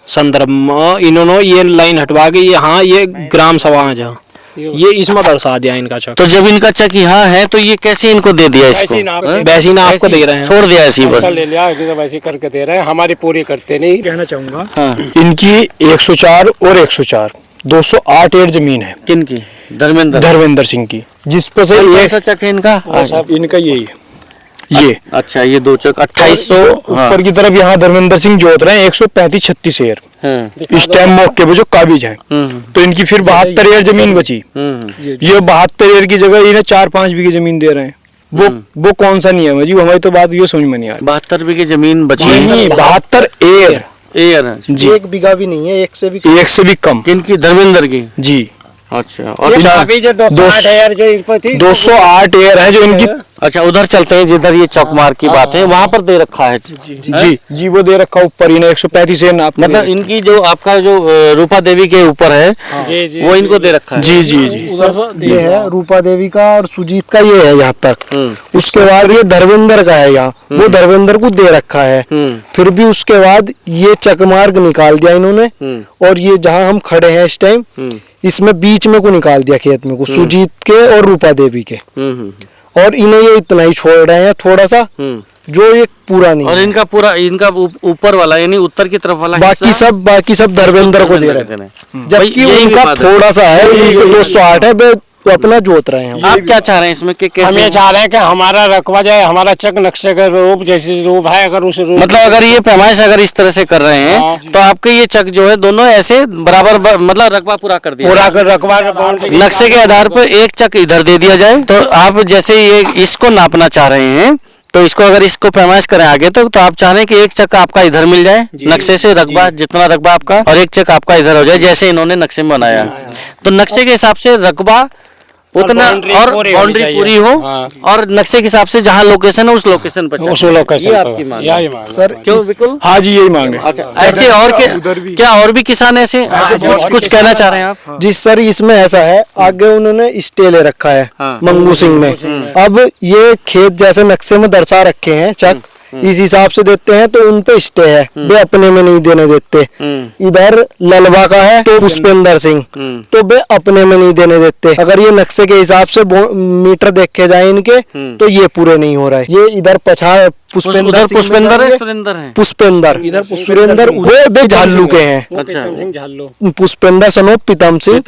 संदर्भ में इन्होंने ये लाइन हटवा के यहाँ ये ग्राम सभा है जहाँ, ये इसमें दर्शा दिया इनका चक। तो जब इनका चक यहाँ है तो ये कैसे इनको दे दिया? इसको वैसे ना आपको दे रहे हैं, छोड़ दिया ऐसी बस, ले लिया वैसे करके दे रहे हैं, हमारी पूरी करते नहीं। कहना चाहूंगा इनकी 104 और 104 208 एड़ जमीन है। किनकी? धर्मेंद्र सिंह की, जिस पर से ये चक है इनका। इनका यही है ये। अच्छा, ये दो चक 2800 ऊपर की तरफ यहाँ धर्मेंद्र सिंह जोत रहे हैं 135-36 एड़ इस टाइम मौके पे जो काबिज है। तो इनकी फिर 72 एड़ जमीन बची। ये 72 एड़ की जगह इन्हें 4-5 बीघे जमीन दे रहे हैं। वो कौन सा नियम है जी? हमारी तो बात ये समझ में नहीं आ रही। 72 बीघे जमीन बची नहीं, 72 एड़ जी, 1 बीघा भी नहीं है, एक से भी कम। किनकी? धर्मेंद्र की जी। अच्छा, और 208 एयर है जो इनकी। अच्छा, उधर चलते हैं जिधर ये चौकमार की बात है, वहाँ पर दे रखा है। जी वो दे रखा ऊपर ही 135 एयर नाप, मतलब इनकी जो आपका जो रूपा देवी के ऊपर है वो इनको दे रखा है। जी जी जी, ये है रूपा देवी का और सुजीत का, ये है यहाँ तक। उसके बाद ये धर्मेंद्र का है यहाँ, वो धर्मेंद्र को दे रखा है। फिर भी उसके बाद ये चकमार्ग निकाल दिया इन्होंने, और ये जहाँ हम खड़े हैं इस टाइम, इसमें बीच में को निकाल दिया खेत में को, सुजीत के और रूपा देवी के। और इन्हें ये इतना ही छोड़ रहे हैं थोड़ा सा, जो ये पूरा नहीं। और इनका पूरा, इनका ऊपर वाला यानी उत्तर की तरफ वाला बाकी सब धर्मेंद्र को दे रहे हैं, जबकि उनका थोड़ा सा है, 208 है, तो अपना जोत रहे हैं। आप क्या चाह रहे हैं इसमें कि कैसे? हम ये चाह रहे हैं कि हमारा रकबा जाए, हमारा चक नक्शे का रूप जैसे रूप है, अगर उस रूप, मतलब अगर ये पैमाइश अगर इस तरह से कर रहे हैं तो आपके ये चक जो है दोनों ऐसे बराबर मतलब रकबा पूरा कर दिया, पूरा कर रकबा नक्शे के आधार पर एक चक इधर दे दिया जाए। तो आप जैसे ये इसको नापना चाह रहे हैं, तो इसको अगर इसको पैमाइश करें आगे तो आप चाह रहे हैं कि एक चक आपका इधर मिल जाए नक्शे से, रकबा जितना रकबा आपका, और एक चक आपका इधर हो जाए जैसे इन्होंने नक्शे में बनाया। तो नक्शे के हिसाब से रकबा उतना और बाउंड्री पूरी हो, और नक्शे के हिसाब से जहाँ लोकेशन है उस लोकेशन पर, ये आपकी मांग है सर? क्यों बिल्कुल? हाँ जी, यही मांगे। अच्छा, ऐसे और क्या और भी किसान ऐसे कुछ कहना चाह रहे हैं आप? जी सर, इसमें ऐसा है, आगे उन्होंने स्टे ले रखा है मंगू सिंह ने। अब ये खेत जैसे नक्शे में दर्शा रखे हैं चक, इस हिसाब से देते हैं, तो उन पे स्टे है, वे अपने में नहीं देने देते। इधर ललवा का है तो पुष्पेंद्र सिंह, तो वे अपने में नहीं देने देते। अगर ये नक्शे के हिसाब से मीटर देखे जाए इनके, तो ये पूरे नहीं हो रहा है। ये इधर पुष्पेंद्र पुष्पेंद्र है, सुरेंद्र है, पुष्पेंद्र इधर सुरेंद्र, वे झालू के हैं। अच्छा, पुष्पेंद्र सनो प्रीतम सिंह,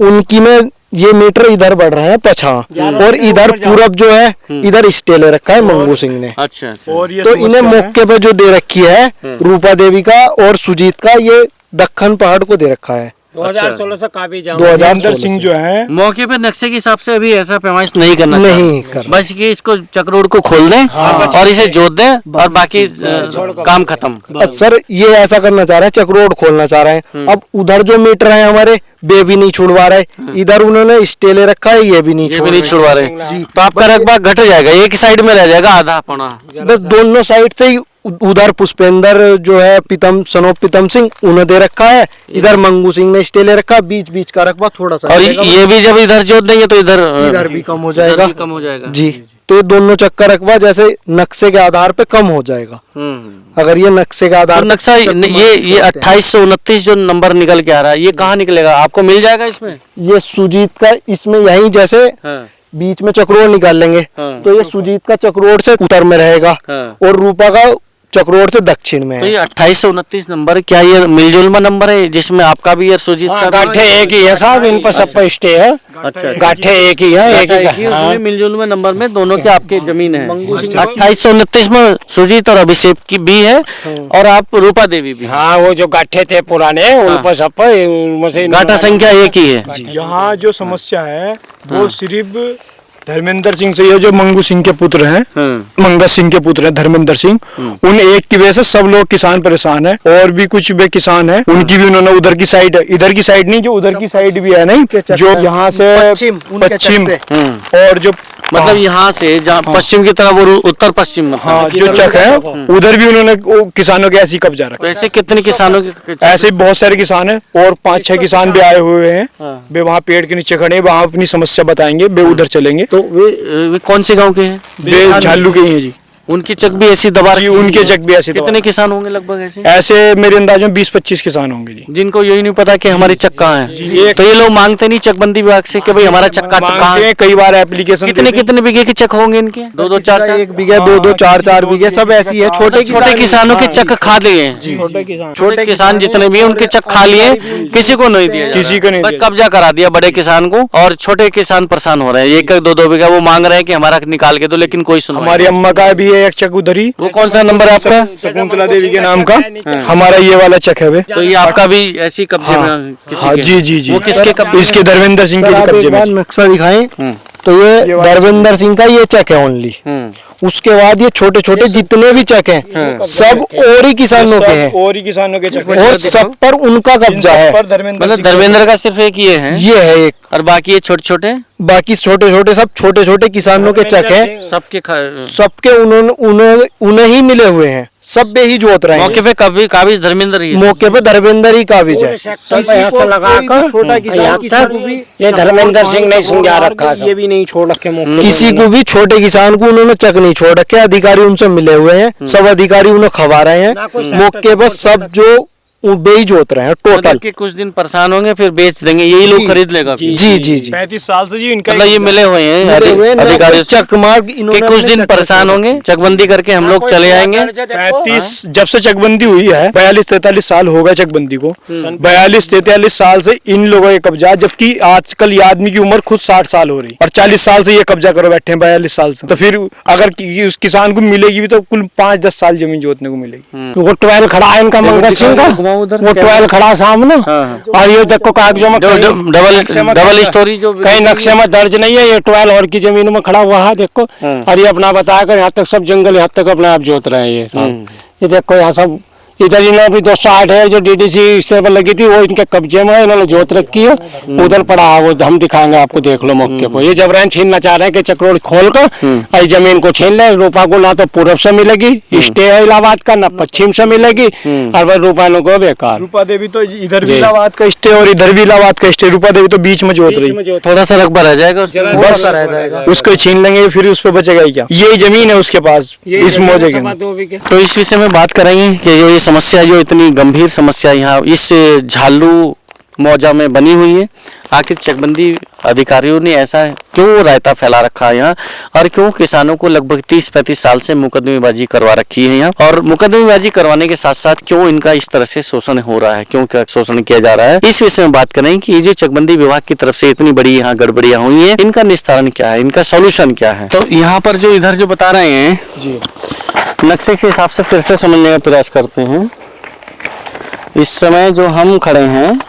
उनकी में ये मीटर इधर बढ़ रहे हैं पछा, और इधर पूरब जो है इधर स्टे ले रखा है मंगू सिंह ने। अच्छा, तो इन्हें मौके पे जो दे रखी है रूपा देवी का और सुजीत का, ये दक्खन पहाड़ को दे रखा है। 2016 से काफी जाम 2016 सिंह जो है मौके पे नक्शे के हिसाब से अभी ऐसा पैमाइश नहीं करना नहीं चाहिए। करना। बस कि इसको चक रोड को खोल दें और इसे जोत दें और बाकी काम खत्म। सर ये ऐसा करना चाह रहे हैं, चक रोड खोलना चाह रहे हैं। अब उधर जो मीटर है हमारे वे भी नहीं छुड़वा रहे, इधर उन्होंने स्टे ले रखा है, ये भी नहीं ये भी नहीं छुड़वा रहे। तो आपका रकबा घट जाएगा, एक साइड में रह जाएगा आधा पौना। बस दोनों साइड से ही उधर पुष्पेंद्र जो है सनोप प्रीतम सिंह उन्हें दे रखा है, इधर मंगू सिंह ने स्टे ले रखा है, बीच बीच का रकबा थोड़ा सा और ये भी जब इधर जोत देंगे तो इधर भी कम हो जाएगा। कम हो जाएगा जी, तो ये दोनों चक्कर रकबा जैसे नक्शे के आधार पे कम हो जाएगा। अगर ये नक्शे के आधार तो नक्शा ये 2829 जो नंबर निकल के आ रहा है, ये कहाँ निकलेगा? आपको मिल जाएगा इसमें? ये सुजीत का इसमें यही जैसे हाँ। बीच में चक्रोड़ निकाल लेंगे हाँ। तो ये सुजीत का चक्रोड़ से उत्तर में रहेगा हाँ। और रूपा का चक्रोड़ से दक्षिण में तो है। ये 2829 नंबर क्या ये मिलजुलमा नंबर है जिसमें आपका भी और सुजीत का भी? गाठे एक ही है साहब, इन पर सब पे स्टे है। अच्छा, गाठे एक ही है, एक ही है। उसमें मिलजुलमा नंबर में दोनों के आपके जमीन है। 2829 में सुजीत और अभिषेक की भी है और आप रूपा देवी भी। हाँ, वो जो गाठे थे पुराने उन पर सब पे उनमें से गाटा संख्या एक ही है। यहाँ जो समस्या है वो सिर्फ धर्मेंद्र सिंह से, ये जो मंगू सिंह के पुत्र हैं, मंगत सिंह के पुत्र हैं धर्मेंद्र सिंह, उन एक की वजह से सब लोग किसान परेशान है। और भी कुछ वे किसान है, उनकी भी उन्होंने उधर की साइड, इधर की साइड नहीं, जो उधर की साइड भी है नहीं, जो यहाँ से पश्चिम और जो मतलब यहाँ से जहाँ पश्चिम की तरफ और उत्तर पश्चिम में। हाँ जो चक है उधर भी उन्होंने किसानों के ऐसी कब्जा रखा। वैसे कितने किसानों के? ऐसे बहुत सारे किसान हैं और 5-6 किसान भी आए हुए हैं। वे वहाँ पेड़ के नीचे खड़े हैं, वहाँ अपनी समस्या बताएंगे, वे उधर चलेंगे। तो वे कौन से गांव के हैं? वे झालू के ही हैं जी। उनकी चक भी ऐसी दबा रखी? उनके चक भी ऐसे कितने किसान होंगे लगभग ऐसे? ऐसे मेरे अंदाज में 20-25 किसान होंगे जी, जिनको यही नहीं पता कि हमारी चक कहाँ है। तो ये लोग मांगते नहीं चकबंदी विभाग से कि भाई हमारा चक्का कहाँ है? कई बार एप्लीकेशन कितने बीघे के चक होंगे इनके? 2-2 4-4 1 बीघे 2-2 4-4 बीघे सब ऐसी है। छोटे किसानों के चक खा लिए, छोटे किसान जितने भी हैं उनके चक खा लिए, किसी को नहीं दिया, किसी को नहीं बस कब्जा करा दिया बड़े किसान को। और छोटे किसान परेशान हो रहे हैं, 1-2 बीघा वो मांग रहे हैं कि हमारा निकाल के दो, लेकिन कोई सुनवाई। हमारी अम्मा का भी है एक चक उधर ही। वो कौन सा नंबर है आपका? शकुंतला देवी के नाम का हमारा ये वाला चक है वे। तो ये आपका भी ऐसी कब्जे में किसी हाँ के? जी जी जी। वो किसके कब्जे? इसके धर्मेंद्र सिंह के कब्जे में। नक्शा दिखाएं तो ये धर्मेंद्र सिंह का ये चक है ओनली। उसके बाद ये छोटे छोटे जितने भी चक हैं सब और ही किसानों के हैं, और ही किसानों के चक और सब पर उनका कब्जा है। मतलब धर्मेंद्र का सिर्फ एक ये है एक, और बाकी ये छोटे छोटे, बाकी छोटे छोटे सब छोटे छोटे किसानों के चक हैं। सबके उन्हें ही मिले हुए हैं, सब बे ही जोत रहे हैं। मौके पे कभी काबिज धर्मेंद्र ही है। मौके पे धर्मेंद्र ही काबिज है। छोटा किसान ये धर्मेंद्र सिंह ने समझा रखा, ये भी नहीं छोड़ रखे मौके। किसी को भी छोटे किसान को उन्होंने चक नहीं छोड़ रखे। अधिकारी उनसे मिले हुए हैं, सब अधिकारी उन्हें खबा रहे हैं। मौके पर सब जो बेच जोत रहे हैं टोटल के कुछ दिन परेशान होंगे फिर बेच देंगे, यही लोग खरीद लेगा। जी जी जी 35 साल से जी इनका मतलब ये मिले हुए हैं अधिकारी, चकमार के कुछ दिन परेशान होंगे, चकबंदी करके हम लोग चले आएंगे। 35 जब से चकबंदी हुई है 42-43 साल हो गए चकबंदी को। 42-43 साल से इन लोगों का कब्जा, जबकि आजकल ये आदमी की उम्र खुद 60 साल हो रही और 40 साल से ये कब्जा करो बैठे हैं 42 साल से। तो फिर अगर उस किसान को मिलेगी भी तो कुल 5-10 साल जमीन जोतने को मिलेगी। वो 12 खड़ा है इनका मंगत सिंह का, वो 12 खड़ा सामने। और ये देखो कागजों में डबल स्टोरी जो कहीं नक्शे में दर्ज नहीं है, ये 12 और की जमीन में खड़ा हुआ है देखो। और ये अपना बताकर यहाँ तक सब जंगल यहाँ तक अपने आप जोत रहे हैं ये साहब। ये देखो यहाँ सब इधर इन्होंने भी 260 है जो डीडीसी इस पर लगी थी, वो इनके कब्जे में है, इन्होंने जोत रखी है। उधर पड़ा है वो, हम दिखाएंगे आपको, देख लो मौके पर। ये जबरन छीनना चाह रहे हैं कि चक्रोड़ खोल कर और जमीन को छीन ले। रूपा को ना तो पूर्व से मिलेगी, स्टे है इलाहाबाद का, ना पश्चिम से मिलेगी, और वह रूपा को बेकार। रूपा देवी तो इधर भी इलाहाबाद का स्टे और इधर भी इलाहाबाद का स्टे, रूपा देवी तो बीच में जोत रही। थोड़ा सा रकबा रह जाएगा, बस उसको छीन लेंगे फिर उस पर बचेगा ही क्या। यही जमीन है उसके पास इस मौजे के। तो इस विषय में बात करेंगे कि जो ये समस्या, जो इतनी गंभीर समस्या यहाँ इस झालू मौजा में बनी हुई है, आखिर चकबंदी अधिकारियों ने ऐसा क्यों रायता फैला रखा है यहाँ, और क्यों किसानों को लगभग 30-35 साल से मुकदमेबाजी करवा रखी है यहाँ, और मुकदमेबाजी करवाने के साथ साथ क्यों इनका इस तरह से शोषण हो रहा है, क्यों क्या शोषण किया जा रहा है। इस विषय में बात करें कि ये जो चकबंदी विभाग की तरफ से इतनी बड़ी यहाँ गड़बड़ियाँ हुई है, इनका निस्तारण क्या है, इनका सोल्यूशन क्या है। तो यहाँ पर जो इधर जो बता रहे हैं नक्शे के हिसाब से फिर से समझने का प्रयास करते हैं। इस समय जो हम खड़े हैं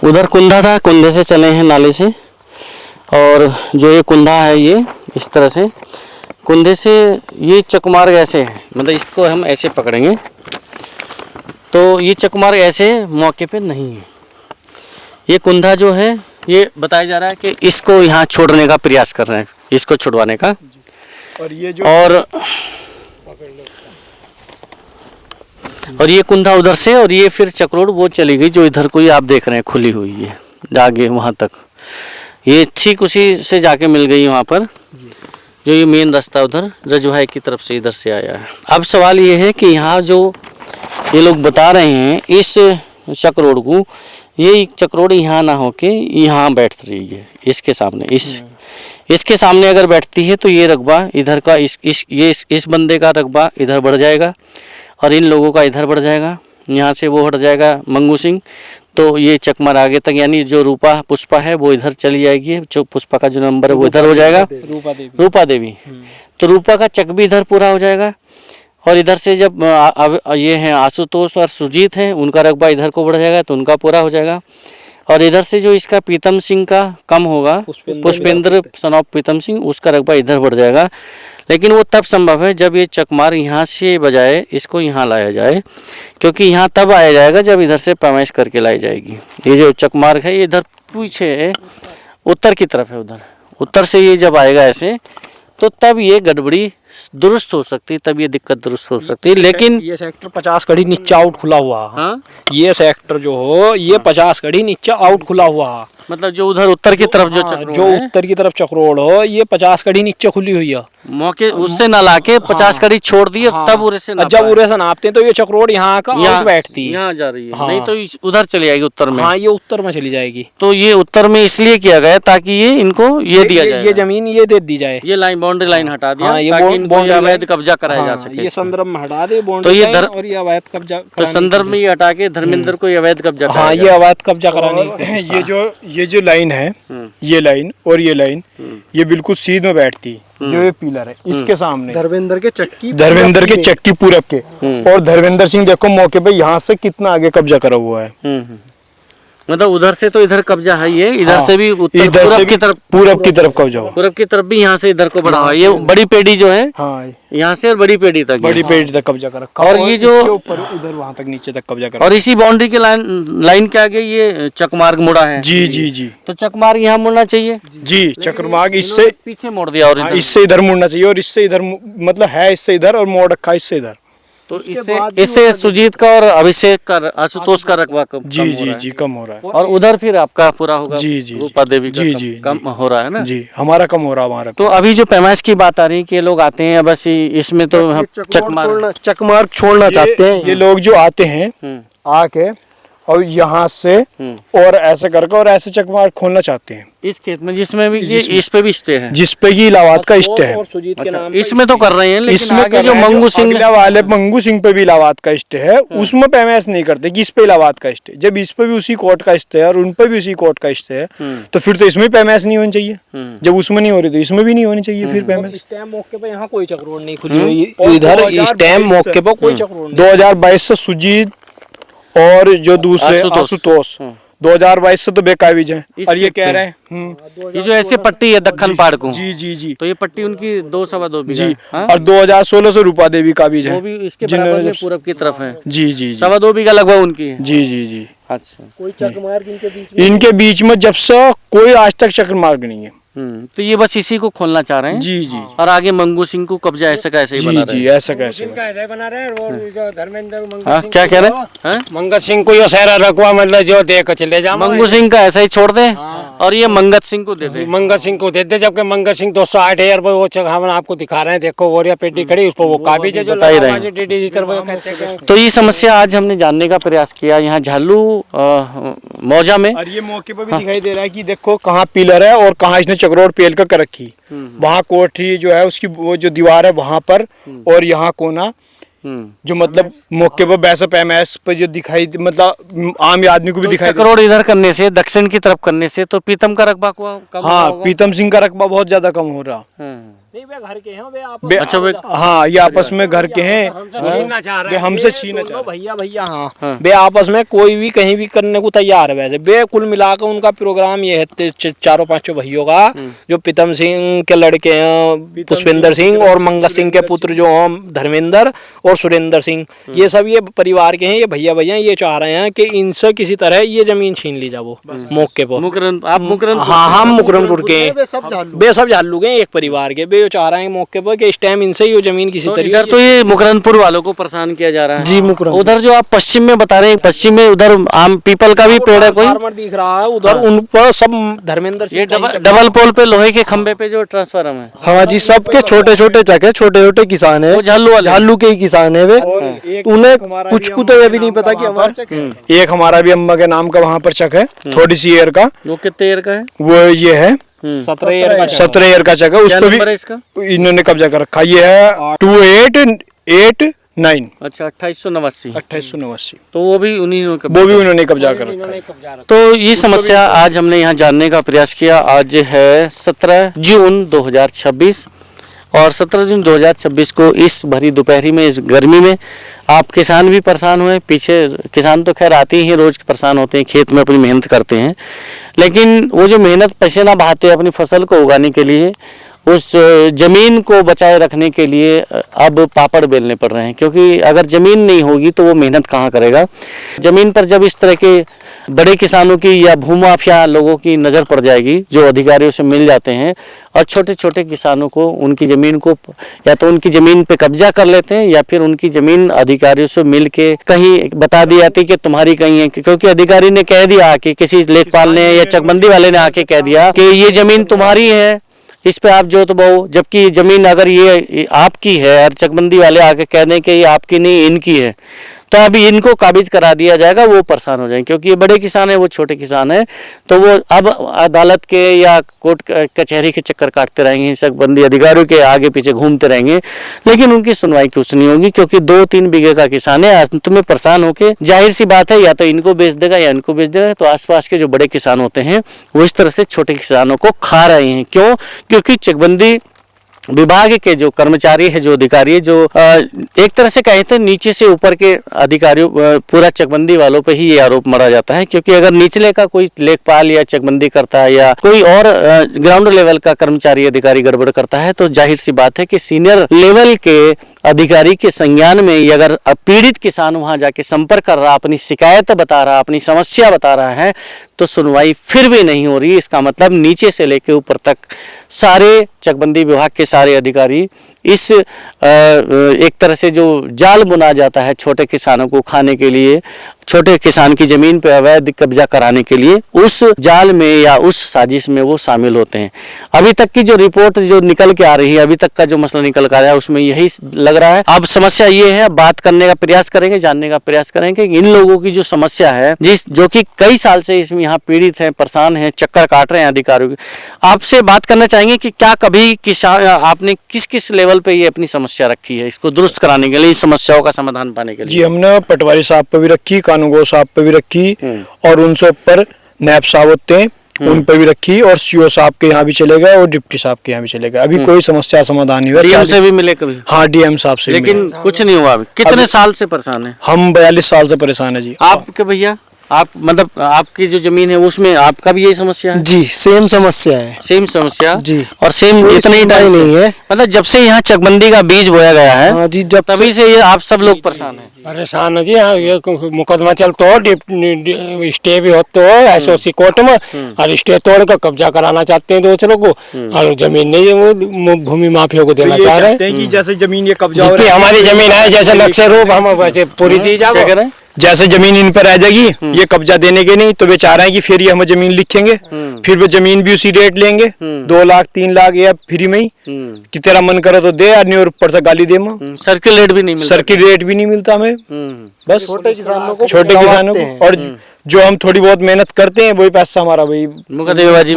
उधर कुंधा था, कुंधे से चले हैं नाले से, और जो ये कुंधा है ये इस तरह से कुंधे से ये चकमार्ग ऐसे है, मतलब इसको हम ऐसे पकड़ेंगे तो ये चकमार्ग ऐसे मौके पे नहीं है। ये कुंधा जो है ये बताया जा रहा है कि इसको यहाँ छोड़ने का प्रयास कर रहे हैं, इसको छुड़वाने का। और ये जो और ये कुंधा उधर से, और ये फिर चक्रोड़ वो चली गई जो इधर को ही आप देख रहे हैं खुली हुई है आगे वहाँ तक, ये ठीक उसी से जाके मिल गई वहाँ पर, जो ये मेन रास्ता उधर रजवाहे की तरफ से इधर से आया है। अब सवाल ये है कि यहाँ जो ये लोग बता रहे हैं इस चक्रोड़ को, ये चक्रोड़ यहाँ ना होके यहाँ बैठ रही है इसके सामने, इसके सामने अगर बैठती है तो ये रकबा इधर का इस बंदे का रकबा इधर बढ़ जाएगा और इन लोगों का इधर बढ़ जाएगा, यहाँ से वो हट जाएगा मंगू सिंह, तो ये चकमार आगे तक, यानी जो रूपा पुष्पा है वो इधर चली जाएगी, जो पुष्पा का जो नंबर है वो इधर हो जाएगा, रूपा देवी, तो रूपा का चक भी इधर पूरा हो जाएगा। और इधर से जब ये हैं आशुतोष और सुजीत हैं, उनका रकबा इधर को बढ़ जाएगा तो उनका पूरा हो जाएगा। और इधर से जो इसका प्रीतम सिंह का कम होगा, पुष्पेंद्र सन ऑफ प्रीतम सिंह, उसका रकबा इधर बढ़ जाएगा। लेकिन वो तब संभव है जब ये चकमार यहाँ से बजाय इसको यहाँ लाया जाए, क्योंकि यहाँ तब आया जाएगा जब इधर से पैमाइश करके लाई जाएगी। ये जो चकमार्ग है ये इधर पीछे है, उत्तर की तरफ है, उधर उत्तर से ये जब आएगा ऐसे तो तब ये गड़बड़ी दुरुस्त हो सकती है, तब ये दिक्कत दुरुस्त हो सकती है। लेकिन ये सेक्टर 50 कड़ी नीचे आउट खुला हुआ। हाँ? ये सेक्टर जो हो ये 50 कड़ी नीचे आउट खुला हुआ, मतलब जो उधर उत्तर की तरफ जो चक्रोड़ जो है, उत्तर की तरफ चक्रोड़ हो ये 50 कड़ी नीचे खुली हुई है। मौके उससे ना लाके 50 कड़ी छोड़ दिए, तब उरे से जब उरे से नापते हैं तो ये चक्रोड़ यहाँ का आउट बैठती है, यहाँ जा रही है। हाँ। नहीं तो उधर चली जाएगी उत्तर में। हाँ ये उत्तर में चली जाएगी। तो ये उत्तर में इसलिए किया गया ताकि ये इनको ये दिया जाए, ये जमीन ये दे दी जाए, ये लाइन बाउंड्री लाइन हटा दिया, हाँ, ये ताकि इनको boundary अवैध line- कब्जा कराया जा हाँ, सके। ये संदर्भ में हटा दे तो बाउंड्री ये लाइन, धर- और ये अवैध कब्जा तो संदर्भ में ये हटा के धर्मेंद्र को ये अवैध कब्जा हाँ कराया ये अवैध कब्जा कराने और ये जो लाइन है, ये लाइन और ये लाइन, ये बिल्कुल सीध में बैठती है। जो ये पिलर है इसके सामने धर्मेंद्र के चक्की पूरब के, और धर्मेंद्र सिंह देखो मौके पे यहाँ से कितना आगे कब्जा करा हुआ है। मतलब उधर से तो इधर कब्जा है, ये इधर हाँ, से भी उत्तर इधर से पूरब भी की तरफ, पूरब की तरफ कब्जा हुआ। पूरब की तरफ भी यहाँ से इधर को बढ़ा हुआ है। ये बड़ी पेड़ी जो है हाँ यहाँ से और बड़ी पेड़ी तक, बड़ी पेड़ तक कब्जा कर रखा, और ये जो इसके ऊपर उधर वहां तक नीचे तक कब्जा कर। और इसी बाउंड्री के लाइन के आगे ये चकमार्ग मुड़ा है। जी जी जी तो चकमार्ग यहाँ मुड़ना चाहिए जी, चक्रमार्ग इससे पीछे मोड़ दिया, और हाँ, इधर इससे इधर मुड़ना चाहिए, और इससे इधर मतलब है इससे इधर, और मोड़ रखा इससे इधर। तो इससे सुजीत का और अभिषेक का, आशुतोष का रकबा कम जी हो जी रहा है। जी कम हो रहा है। और उधर फिर आपका पूरा होगा, जी जी रूपा देवी का जी, कम, जी, कम हो रहा है ना। जी हमारा कम हो रहा है हमारा। तो अभी जो पैमाइश की बात आ रही है कि ये लोग आते हैं बस इसमें तो हम चकमार्ग छोड़ना चाहते हैं। ये लोग जो आते हैं आके और यहाँ से और ऐसे करके और ऐसे चकमार्ग खोलना चाहते हैं इस खेत में, जिसमें भी ये इस पे भी स्टे है, जिस पे की इलाहाबाद का स्टे है। और सुजीत के नाम इसमें तो कर रहे हैं, लेकिन इसमें आगे जो मंगू सिंह अगला वाले मंगू सिंह पे भी इलाहाबाद का स्टे है, उसमें पैमाइश नहीं करते कि इस पे इलाहाबाद का स्टे, जब इस पे भी उसी कोर्ट का स्टे है और उन पे भी उसी कोर्ट का स्टे है, तो फिर तो इसमें पैमाइश नहीं होनी चाहिए। जब उसमें नहीं हो रही तो इसमें भी नहीं होनी चाहिए फिर पैमाइश। स्टैम मौके पे यहाँ कोई चक्रोड़ नहीं खुली हुई, इधर स्टैम मौके पे कोई चक्रोड़ नहीं। 2022 से सुजीत और जो दूसरे आशुतोष 2022 से तो बेकाबिज है, और ये कह रहे हैं ये जो ऐसे पट्टी है दक्खन पहाड़ को, जी जी जी तो ये पट्टी उनकी 2-2.25 बीघा जी, है, हाँ? और 2016 से रूपा देवी काबिज है, वो भी इसके बराबर में पूरब की तरफ है, जी जी जी 2.25 बीघा लगभग उनकी है। जी जी जी। अच्छा, कोई चकमार्ग इनके बीच में इनके बीच में जब से कोई आज तक चक्र मार्ग नहीं है। तो ये बस इसी को खोलना चाह रहे हैं। जी जी और आगे मंगू सिंह को कब्जा ऐसे का ऐसे ही बना जी रहे जी हैं। ऐसा कैसे बना रहे हैं, वो जो धर्मेंद्र हाँ, क्या कह रहे हैं? मंगत सिंह को ये सहरा रखवा, मतलब जो दे के चले जा, मंगू सिंह का ऐसा ही छोड़ दे और ये मंगत सिंह को दे दे। मंगत सिंह को दे दे, जबकि मंगत सिंह 208,000 रुपये वो हम आपको दिखा रहे हैं, देखो वो पेटी खड़ी, उस पर वो काबिज है जो बता ही लगा रहे हुआ हैं। है, जो DD जिस तरह वो कहते हैं। तो ये समस्या आज हमने जानने का प्रयास किया यहाँ झालू मौजा में। और ये मौके पर भी दिखाई दे रहा है कि देखो कहाँ पिलर है और कहाँ इसने चक्रोड़ पेल कर रखी। वहाँ कोठी जो है उसकी वो जो दीवार है वहाँ पर, और यहाँ कोना जो मतलब मौके पर वैसा पैमाइश पर जो दिखाई, मतलब आम आदमी को भी दिखाई दे। करोड़ इधर करने से, दक्षिण की तरफ करने से तो पीतम का रकबा को कम हाँ होगा। प्रीतम सिंह का रकबा बहुत ज्यादा कम हो रहा। नहीं वे घर के हैं, वे आप अच्छा, वे हाँ ये आपस में घर के हैं, छीनना चाह रहे वे हैं, हमसे वे छीनना चाह दोनों भैया भैया हाँ वे आपस में कोई भी कहीं भी करने को तैयार है। वैसे वे कुल मिलाकर उनका प्रोग्राम ये है चारों पांचों भाइयों का, जो प्रीतम सिंह के लड़के हैं पुष्पेंद्र सिंह और मंगल सिंह के पुत्र जो हैं धर्मेंद्र और सुरेंद्र सिंह, ये सब ये परिवार के हैं, ये भैया भैया ये चाह रहे हैं कि इनसे किसी तरह ये जमीन छीन ली जाए वो मौके पर। आप मुकरन हाँ हम मुकरमपुर के वे सब झालू वे सब झालू के एक परिवार के, वे जो चाह रहे हैं मौके पर कि इस टाइम इनसे ही वो जमीन किसी तो तरीके इधर तो ये मुकरनपुर वालों को परेशान किया जा रहा है। जी, मुकरन। उधर जो आप पश्चिम में बता रहे हैं, पश्चिम में उधर आम पीपल का भी पेड़ है कोई, फार्मर दिख रहा है उधर, उन पर सब धर्मेंद्र ये सिंह डबल पोल पे लोहे के खंबे पे जो ट्रांसफार्मर है, हाँ जी, सबके छोटे छोटे चक है, छोटे छोटे किसान है, वो झालू वाले झालू के ही किसान है वे। उन्हें कुछ को तो ये भी नहीं पता कि हमारा चक है। एक हमारा भी अम्मा के नाम का वहाँ पर चक है, थोड़ी सी एयर का, वो कितने ईयर का है? वो ये है 17 ईयर का 17 ईयर का चक है, उस क्या पर नंबर है भी इसका? इन्होंने कब्जा कर रखा। ये है 2889 अच्छा 2889। 2889, तो वो भी उन्हीं ने वो भी उन्होंने कब्जा कर रखा है। तो ये समस्या आज हमने यहाँ जानने का प्रयास किया। आज है 17 जून 2026 और 17 जून 2026 को इस भरी दोपहरी में, इस गर्मी में आप किसान भी परेशान हुए। पीछे किसान तो खैर आते ही रोज परेशान होते हैं, खेत में अपनी मेहनत करते हैं, लेकिन वो जो मेहनत पसीना बहाते हैं अपनी फसल को उगाने के लिए, उस जमीन को बचाए रखने के लिए अब पापड़ बेलने पड़ रहे हैं, क्योंकि अगर जमीन नहीं होगी तो वो मेहनत कहाँ करेगा। जमीन पर जब इस तरह के बड़े किसानों की या भूमाफिया लोगों की नज़र पड़ जाएगी जो अधिकारियों से मिल जाते हैं, और छोटे छोटे किसानों को उनकी ज़मीन को या तो उनकी ज़मीन पे कब्जा कर लेते हैं या फिर उनकी ज़मीन अधिकारियों से मिल के कहीं बता दी जाती कि तुम्हारी कहीं है, क्योंकि अधिकारी ने कह दिया कि किसी लेखपाल ने या चकबंदी वाले ने आके कह दिया कि ये ज़मीन तुम्हारी है, इस पे आप जोत बोओ, जबकि जमीन अगर ये आपकी है और चकबंदी वाले आके कह दें कि ये आपकी नहीं इनकी है, तो अभी इनको काबिज करा दिया जाएगा, वो परेशान हो जाएंगे, क्योंकि ये बड़े किसान है, वो छोटे किसान है, तो वो अब अदालत के या कोर्ट कचहरी के चक्कर काटते रहेंगे, चकबंदी अधिकारियों के आगे पीछे घूमते रहेंगे, लेकिन उनकी सुनवाई कुछ नहीं होगी, क्योंकि 2-3 बीघे का किसान है, अंत में परेशान होके जाहिर सी बात है या तो इनको बेच देगा या इनको बेच देगा। तो आसपास के जो बड़े किसान होते हैं वो इस तरह से छोटे किसानों को खा रहे हैं। क्यों? क्योंकि चकबंदी विभाग के जो कर्मचारी है, जो अधिकारी है, जो एक तरह से कहें तो नीचे से ऊपर के अधिकारियों, पूरा चकबंदी वालों पे ही ये आरोप मरा जाता है, क्योंकि अगर निचले का कोई लेखपाल या चकबंदी करता है या कोई और ग्राउंड लेवल का कर्मचारी अधिकारी गड़बड़ करता है, तो जाहिर सी बात है कि सीनियर लेवल के अधिकारी के संज्ञान में ही अगर पीड़ित किसान वहां जाके संपर्क कर रहा, अपनी शिकायत बता रहा, अपनी समस्या बता रहा है, तो सुनवाई फिर भी नहीं हो रही। इसका मतलब नीचे से लेकर ऊपर तक सारे चकबंदी विभाग के सारे अधिकारी इस एक तरह से जो जाल बुना जाता है छोटे किसानों को खाने के लिए, छोटे किसान की जमीन पर अवैध कब्जा कराने के लिए, उस जाल में या उस साजिश में वो शामिल होते हैं। अभी तक की जो रिपोर्ट जो निकल के आ रही है, अभी तक का जो मसला निकल कर आ रहा है, उसमें यही लग रहा है। अब समस्या ये है, बात करने का प्रयास करेंगे, जानने का प्रयास करेंगे इन लोगों की जो समस्या है, जो कि कई साल से इसमें यहाँ पीड़ित हैं, परेशान हैं, चक्कर काट रहे हैं अधिकारियों की। आपसे बात करना चाहेंगे कि क्या कभी किसान आपने किस किस लेवल पे ये अपनी समस्या रखी है, इसको दुरुस्त कराने के लिए, इस समस्याओं का समाधान पाने के लिए? जी, हमने पटवारी साहब पे भी रखी, कानूगो साहब पे भी रखी, और उनसे ऊपर नैब साहब होते हैं उन पे भी रखी, और सीओ साहब के यहाँ भी चले गए और डिप्टी साहब के यहाँ भी चले गए। अभी कोई समस्या समाधान नहीं हुआ। डीएम से भी मिले कभी? हाँ, डीएम साहब से लेकिन कुछ नहीं हुआ। अभी कितने साल से परेशान है? हम 42 साल से परेशान है जी। आपके भैया, आप मतलब आपकी जो जमीन है उसमें आपका भी यही समस्या है? जी, सेम समस्या है। सेम समस्या जी। और सेम इतना ही टाइम नहीं है, मतलब जब से यहाँ चकबंदी का बीज बोया गया है, हाँ जी, जब तभी से ये आप सब लोग परेशान हैं। परेशान है जी। हाँ, ये मुकदमा चलते हो, स्टे भी होते हो एसओसी कोर्ट में, और स्टे तोड़ कर कब्जा कराना चाहते हैं दूसरों को, और जमीन नहीं वो भूमि माफिया को देना चाह रहे हैं कि जैसे जमीन ये कब्जा जितनी हमारी जमीन है, जैसे नक्शे रूप हम वैसे पूरी दी जाए। जैसे जमीन इन पर रह जाएगी, ये कब्जा देने के नहीं, तो वे चाह रहे हैं कि फिर ये हमें जमीन लिखेंगे, फिर वो जमीन भी उसी रेट लेंगे, 2 लाख 3 लाख या फ्री में ही, कि तेरा मन करे तो दे, और ऊपर से गाली दे। सर्किल रेट भी नहीं मिलता, सर्किल रेट भी नहीं मिलता हमें। बस छोटे किसानों को छोटे किसानों को, और जो हम थोड़ी बहुत मेहनत करते हैं वही पैसा हमारा वही मुकदमेबाजी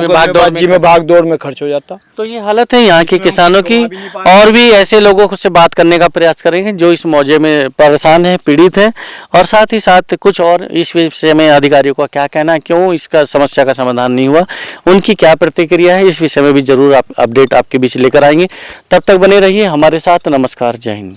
में भाग दौड़ में खर्च हो जाता। तो ये हालत है यहाँ के किसानों की। और भी ऐसे लोगों से बात करने का प्रयास करेंगे जो इस मौजे में परेशान है, पीड़ित है, और साथ ही साथ कुछ और इस विषय में अधिकारियों का क्या कहना है, क्यों इसका समस्या का समाधान नहीं हुआ, उनकी क्या प्रतिक्रिया है, इस विषय में भी जरूर अपडेट आपके बीच लेकर आएंगे। तब तक बने रहिए हमारे साथ। नमस्कार, जय हिंद।